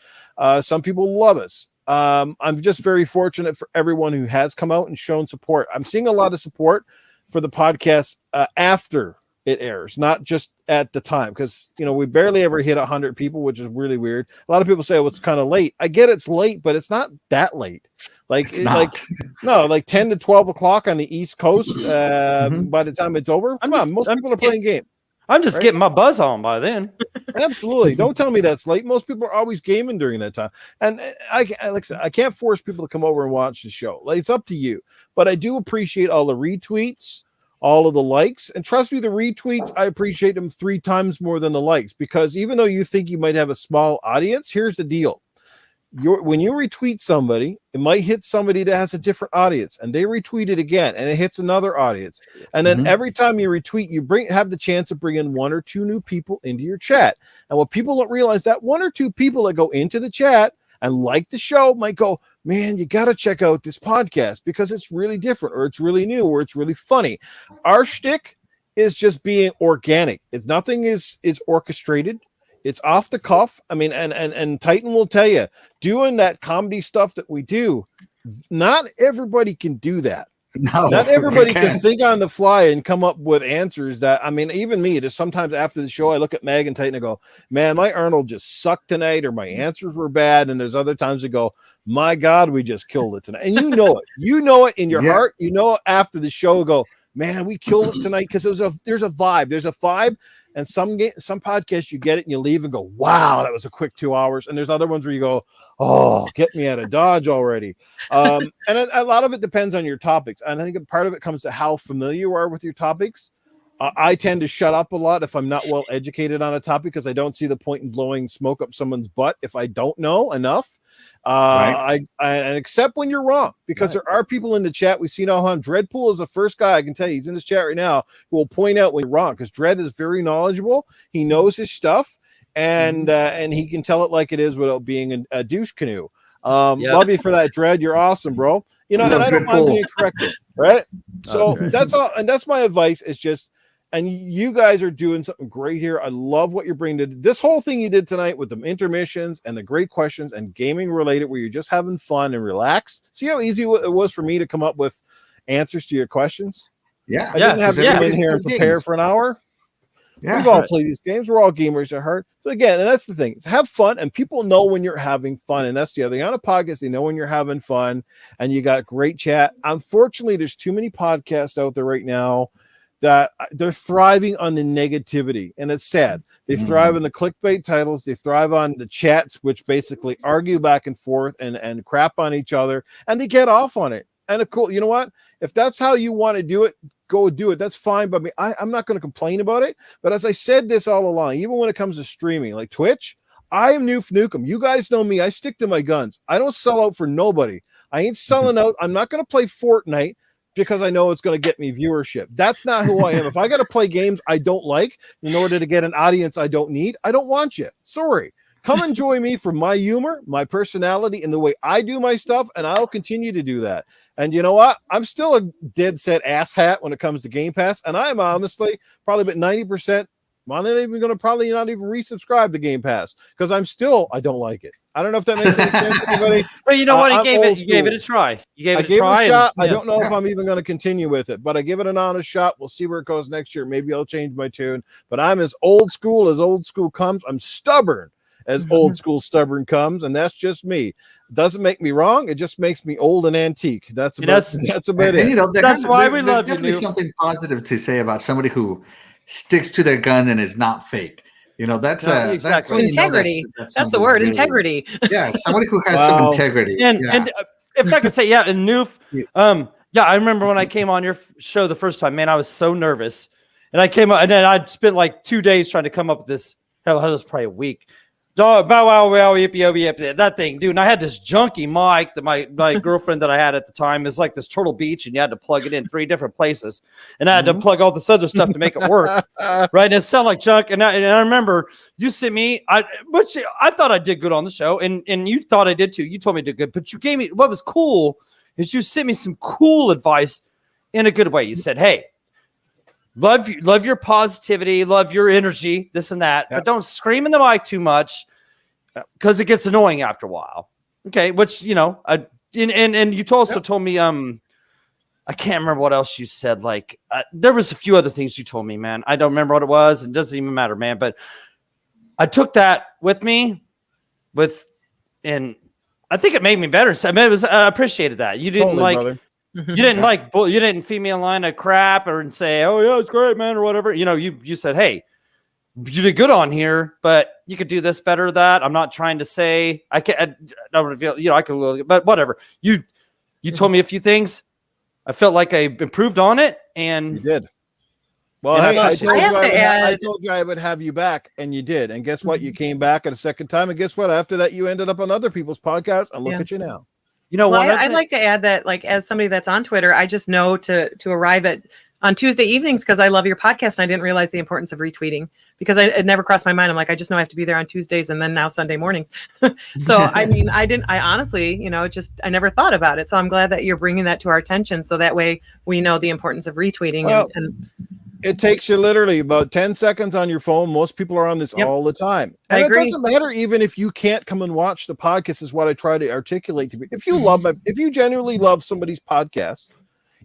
Some people love us. I'm just very fortunate for everyone who has come out and shown support. I'm seeing a lot of support for the podcast after it airs, not just at the time, because we barely ever hit 100 people, which is really weird. A lot of people say, well, it's kind of late. I get it's late, but it's not that late. Like 10 to 12 o'clock on the East Coast. By the time it's over, most people are playing game. I'm just getting my buzz on by then. Absolutely. Don't tell me that's late. Most people are always gaming during that time. And like I said, I can't force people to come over and watch the show. Like, it's up to you. But I do appreciate all the retweets, all of the likes, and trust me, the retweets, I appreciate them 3 times more than the likes, because even though you think you might have a small audience, here's the deal. When you retweet somebody, it might hit somebody that has a different audience, and they retweet it again, and it hits another audience. And then every time you retweet, you have the chance of bringing 1 or 2 new people into your chat. And what people don't realize, that 1 or 2 people that go into the chat and like the show might go, man, you got to check out this podcast because it's really different, or it's really new, or it's really funny. Our shtick is just being organic. It's nothing is orchestrated. It's off the cuff. I mean, and Titan will tell you, doing that comedy stuff that we do, not everybody can do that. No, not everybody can think on the fly and come up with answers that, I mean, even me, just sometimes after the show, I look at Meg and Titan and go, man, my Arnold just sucked tonight, or my answers were bad. And there's other times I go, my God, we just killed it tonight. And you know it in your heart, after the show, go, man, we killed it tonight. Cause there's a vibe. And some podcasts, you get it and you leave and go, wow, that was a quick 2 hours. And there's other ones where you go, oh, get me out of Dodge already. And a lot of it depends on your topics. And I think part of it comes to how familiar you are with your topics. I tend to shut up a lot if I'm not well educated on a topic because I don't see the point in blowing smoke up someone's butt if I don't know enough. I accept when you're wrong because there are people in the chat. We've seen all Dreadpool is the first guy I can tell you, he's in this chat right now, who will point out when you're wrong because Dread is very knowledgeable. He knows his stuff and he can tell it like it is without being a douche canoe. Love you for that, Dread. You're awesome, bro. You know, and I don't mind being corrected, right? So that's all, and that's my advice. Is just, and you guys are doing something great here. I love what you're bringing to this whole thing you did tonight with the intermissions and the great questions and gaming related, where you're just having fun and relaxed. See how easy it was for me to come up with answers to your questions. Yeah, I didn't have to come in here and prepare for an hour. Yeah, we've all played these games. We're all gamers at heart. So again, and that's the thing. It's have fun, and people know when you're having fun. And that's the other thing. On a podcast, they know when you're having fun, and you got great chat. Unfortunately, there's too many podcasts out there right now that they're thriving on the negativity, and it's sad. They thrive on the clickbait titles. They thrive on the chats, which basically argue back and forth and crap on each other, and they get off on it. And cool, you know what? If that's how you want to do it, go do it. That's fine. But I'm not going to complain about it. But as I said this all along, even when it comes to streaming, like Twitch, I am Noof Nukem. You guys know me. I stick to my guns. I don't sell out for nobody. I ain't selling out. I'm not going to play Fortnite because I know it's going to get me viewership. That's not who I am. If I got to play games I don't like in order to get an audience I don't need, I don't want you. Sorry. Come enjoy me for my humor, my personality, and the way I do my stuff, and I'll continue to do that. And you know what? I'm still a dead set asshat when it comes to Game Pass, and I'm honestly probably about 90%. I'm not even going to probably not even resubscribe to Game Pass because I don't like it. I don't know if that makes any sense to anybody. But you know what? You gave it a try. You gave it a try. A shot. I don't know if I'm even going to continue with it, but I give it an honest shot. We'll see where it goes next year. Maybe I'll change my tune, but I'm as old school comes. I'm stubborn as old school stubborn comes, and that's just me. It doesn't make me wrong. It just makes me old and antique. That's about it. You know, that's why we love you. There's definitely something positive to say about somebody who sticks to their gun and is not fake. You know, that's exactly integrity. That's the word, really, integrity. Yeah, somebody who has some integrity. And if I could say, and Noof, I remember when I came on your show the first time, man, I was so nervous, and I came up, and then I'd spent like 2 days trying to come up with this. Hell, it was probably a week. Bow wow wow yippee that thing, dude. And I had this junky mic that my girlfriend that I had at the time is like this Turtle Beach, and you had to plug it in 3 different places, and I had to plug all this other stuff to make it work, right? And it sounded like junk. And I remember you sent me, which I thought I did good on the show, and you thought I did too. You told me I did good, but you gave me what was cool is you sent me some cool advice in a good way. You said, "Hey, love your positivity, love your energy, this and that, but don't scream in the mic too much because it gets annoying after a while." Okay, which and you also told me I can't remember what else you said. Like there was a few other things you told me, man. I don't remember what it was. It doesn't even matter, man. But I took that with me, and I think it made me better. So, I mean, I appreciated that. You didn't brother. You didn't you didn't feed me a line of crap and say, "Oh yeah, it's great, man," or whatever. You know, you said, "Hey, you did good on here, but you could do this better." That I'm not trying to say I don't feel I could, but whatever. You told me a few things. I felt like I improved on it, and you did. Well, hey, I told you I would have you back, and you did. And guess what? You came back at a second time, and guess what? After that, you ended up on other people's podcasts, and look at you now. You know, I'd like to add that, like, as somebody that's on Twitter, I just know to arrive on Tuesday evenings because I love your podcast, and I didn't realize the importance of retweeting because it never crossed my mind. I'm like, I just know I have to be there on Tuesdays and then now Sunday mornings. So, I mean, I honestly, I never thought about it. So I'm glad that you're bringing that to our attention. So that way we know the importance of retweeting. Well, it takes you literally about 10 seconds on your phone. Most people are on this all the time. And it doesn't matter even if you can't come and watch the podcast is what I try to articulate to you. If you genuinely love somebody's podcast,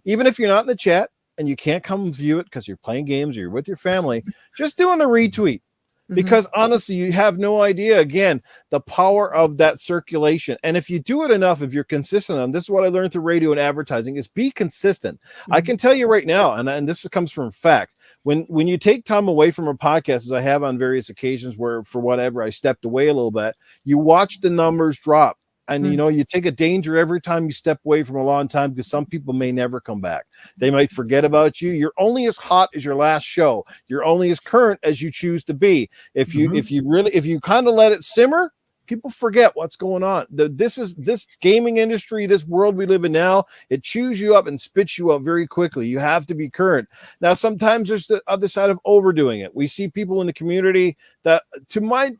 even if you're not in the chat and you can't come view it because you're playing games or you're with your family, just doing a retweet. Because honestly, you have no idea, again, the power of that circulation. And if you do it enough, if you're consistent, and this is what I learned through radio and advertising, is be consistent. I can tell you right now, and this comes from fact, when you take time away from a podcast, as I have on various occasions where for whatever I stepped away a little bit, you watch the numbers drop. And you take a danger every time you step away from a long time, because some people may never come back. They might forget about you. You're only as hot as your last show. You're only as current as you choose to be. If you kind of let it simmer, people forget what's going on. This gaming industry, this world we live in now, it chews you up and spits you out very quickly. You have to be current. Now, sometimes there's the other side of overdoing it. We see people in the community that, to my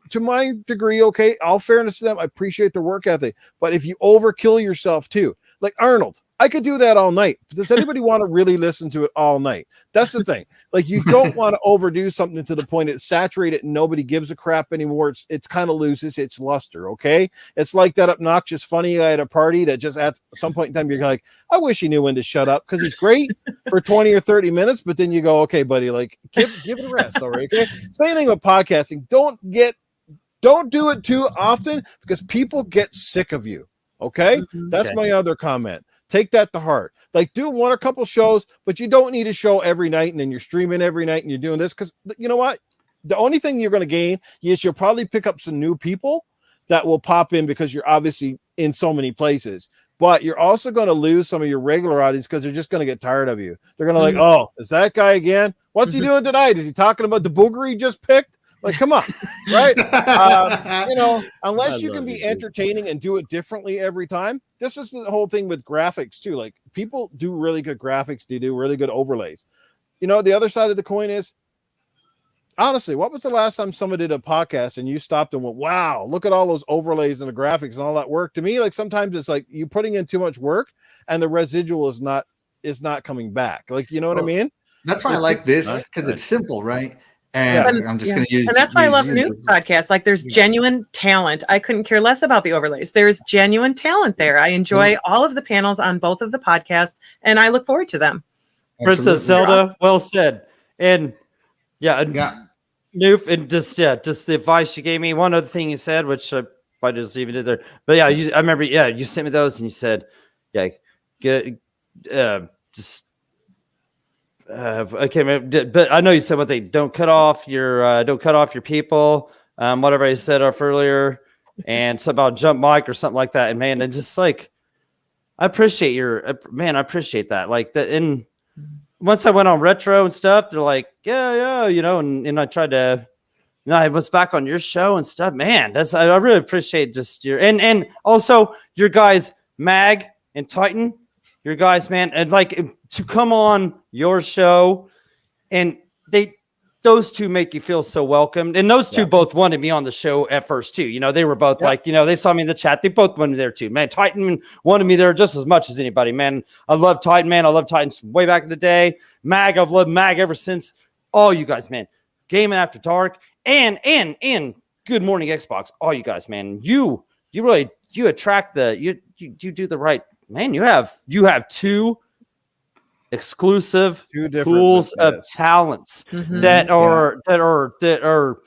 degree, okay, all fairness to them, I appreciate their work ethic. But if you overkill yourself too, like Arnold, I could do that all night. Does anybody want to really listen to it all night? That's the thing. Like, you don't want to overdo something to the point it's saturated and nobody gives a crap anymore. It's kind of loses its luster. Okay. It's like that obnoxious funny guy at a party that just at some point in time, you're like, I wish he knew when to shut up, because he's great for 20 or 30 minutes. But then you go, okay, buddy, like give it a rest. All right. Okay. Same thing with podcasting. Don't do it too often, because people get sick of you. Okay. That's my other comment. Take that to heart. Like, do one or couple shows, but you don't need a show every night, and then you're streaming every night and you're doing this, because you know what? The only thing you're going to gain is you'll probably pick up some new people that will pop in, because you're obviously in so many places. But you're also going to lose some of your regular audience, because they're just going to get tired of you. They're going to like, oh, is that guy again? What's he doing tonight? Is he talking about the booger he just picked? Like, come on, right? Unless you can be entertaining and do it differently every time. This is the whole thing with graphics too. Like, people do really good graphics. They do really good overlays. The other side of the coin is, honestly, what was the last time someone did a podcast and you stopped and went, wow, look at all those overlays and the graphics and all that work? To me, like, sometimes it's like you putting in too much work and the residual is not coming back. Like, you know what I mean? That's why I like this, because it's simple, right? And I'm just going to use. And that's why I love news podcasts. Like, there's genuine talent. I couldn't care less about the overlays. There's genuine talent there. I enjoy all of the panels on both of the podcasts, and I look forward to them. Princess Zelda, well said. And Noof, and just the advice you gave me. One other thing you said, which I just even did there, but I remember. Yeah, you sent me those, and you said, just. Okay, but I know you said what they don't cut off your people, whatever I said off earlier, and something about jump mic or something like that. And man, and just like, I appreciate I appreciate that. Like that. And once I went on retro and stuff, they're like, and I tried to, I was back on your show and stuff. Man, I really appreciate just your and also your guys, Mag and Titan. Your guys, man, and like to come on your show, and those two make you feel so welcomed. And those two both wanted me on the show at first too. They were both like, they saw me in the chat. They both wanted me there too. Man, Titan wanted me there just as much as anybody. Man, I love Titan. Man, I love Titans way back in the day. Mag, I've loved Mag ever since. All you guys, man, Gaming After Dark and Good Morning Xbox. All you guys, man, you really attract you do the right. Man, you have two exclusive pools of talents that are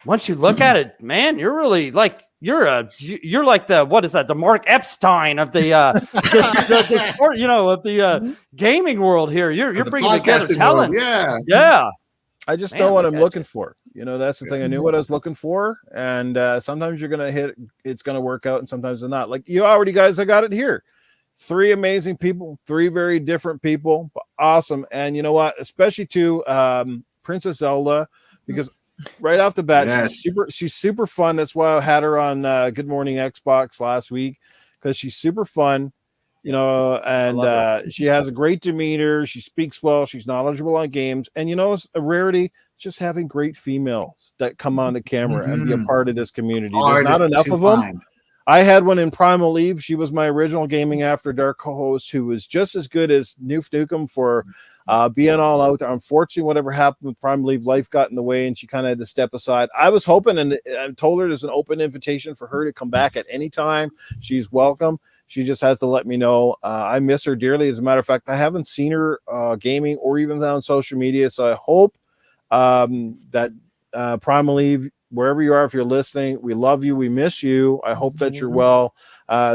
once you look at it, man, you're really like you're like the Mark Epstein of the sport, of the gaming world here. You're bringing together talent. Yeah. I just know what I'm looking for. That's the thing. I knew what I was looking for, and sometimes you're gonna hit. It's gonna work out, and sometimes it's not. Like you already guys, I got it here. 3 amazing people, 3 very different people, but awesome. And you know what? Especially to Princess Zelda, because right off the bat, she's super fun. That's why I had her on Good Morning Xbox last week, because she's super fun, and she has a great demeanor. She speaks well. She's knowledgeable on games. And it's a rarity, just having great females that come on the camera and be a part of this community. There's not enough of them. I had one in Primal Eve. She was my original Gaming After Dark co-host, who was just as good as Noof Nukem for being all out there. Unfortunately, whatever happened with Primal Eve, life got in the way, and she kind of had to step aside. I was hoping, and I told her there's an open invitation for her to come back at any time. She's welcome. She just has to let me know. I miss her dearly. As a matter of fact, I haven't seen her gaming or even on social media, so I hope that Primal Eve, wherever you are, if you're listening, we love you. We miss you. I hope that you're well.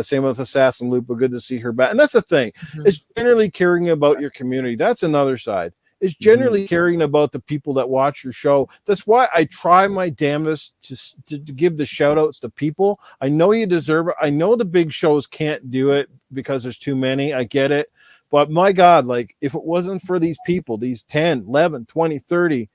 Same with Assassin Lupa. Good to see her back. And that's the thing. It's generally caring about your community. That's another side. is generally caring about the people that watch your show. That's why I try my damnedest to give the shout outs to people. I know you deserve it. I know the big shows can't do it because there's too many. I get it. But my God, like if it wasn't for these people, these 10, 11, 20, 30,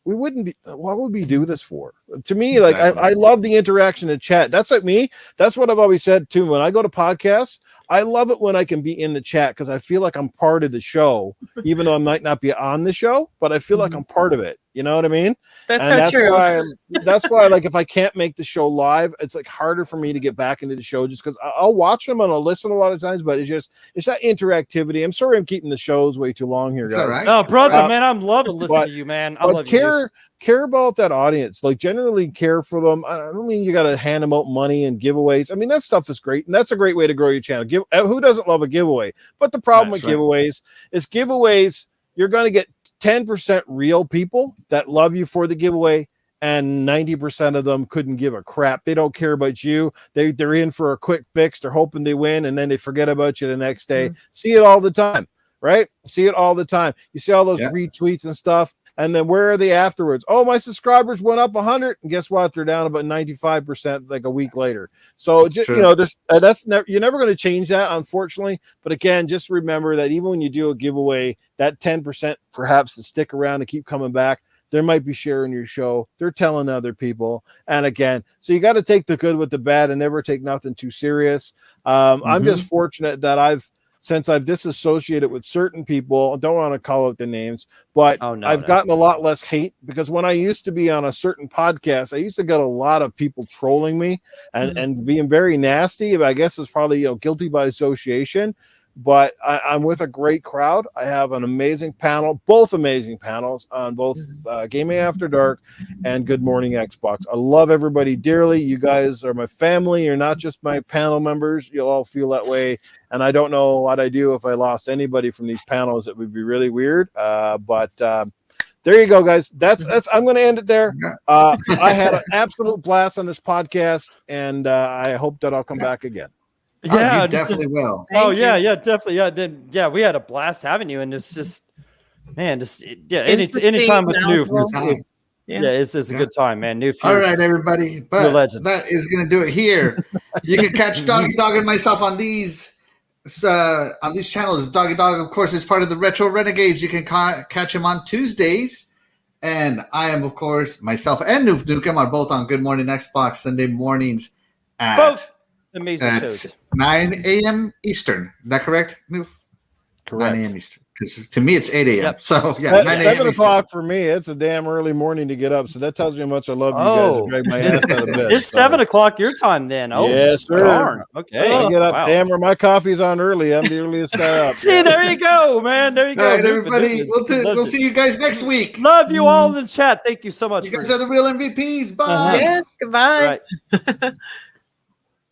we wouldn't be, what would we do this for? To me, like I love the interaction in chat. That's like me. That's what I've always said too. When I go to podcasts, I love it when I can be in the chat because I feel like I'm part of the show, even though I might not be on the show, but I feel like I'm part of it. You know what I mean? That's true. That's why, like, if I can't make the show live, it's like harder for me to get back into the show just because I'll watch them and I'll listen a lot of times, but it's that interactivity. I'm sorry I'm keeping the shows way too long here, guys. All right. Oh, brother, man, I'm loving listening to you, man. I love you. Care about that audience, like generally care for them. I don't mean you got to hand them out money and giveaways. I mean, that stuff is great. And that's a great way to grow your channel. Who doesn't love a giveaway? But the problem with giveaways is you're going to get 10% real people that love you for the giveaway. And 90% of them couldn't give a crap. They don't care about you. They're in for a quick fix. They're hoping they win. And then they forget about you the next day. See it all the time, right? See it all the time. You see all those retweets and stuff. And then where are they afterwards? Oh, my subscribers went up 100, and guess what? They're down about 95% like a week later. So just, you're never going to change that, unfortunately. But again, just remember that even when you do a giveaway, that 10% perhaps to stick around and keep coming back. There might be sharing your show. They're telling other people. And again, so you got to take the good with the bad and never take nothing too serious. I'm just fortunate that since I've disassociated with certain people, I don't want to call out the names, but I've gotten a lot less hate because when I used to be on a certain podcast, I used to get a lot of people trolling me and being very nasty. I guess it's probably, guilty by association, but I'm with a great crowd. I have an amazing panel, both amazing panels on both Gaming After Dark and Good Morning Xbox. I love everybody dearly. You guys are my family. You're not just my panel members. You'll all feel that way. And I don't know what I do if I lost anybody from these panels. It would be really weird. But there you go, guys. That's. I'm going to end it there. I had an absolute blast on this podcast, and I hope that I'll come back again. Yeah, you definitely will. Definitely. We had a blast having you, and it's just, man, anytime with Noof it's a good time, man. Noof, all right, everybody, but that is going to do it here. You can catch Doggy Dog and myself on these channels. Doggy Dog, of course, is part of the Retro Renegades. You can catch him on Tuesdays, and I am, of course, myself and Noof Nukem are both on Good Morning Xbox Sunday mornings at both amazing shows. 9 a.m. Eastern. Is that correct? Correct. 9 a.m. Eastern. Because to me, it's 8 a.m. Yep. So, 7 o'clock for me. It's a damn early morning to get up. So that tells you how much I love you guys to drag my ass out of bed. It's 7 o'clock your time then. Oh, yes, sir. Darn. Okay. I get up. Wow. Damn, my coffee's on early. I'm the earliest guy up. See, there you go, man. There you go. All right, everybody. We'll see you guys next week. Love you all in the chat. Thank you so much. You guys are the real MVPs. Bye. Yes, goodbye. Right.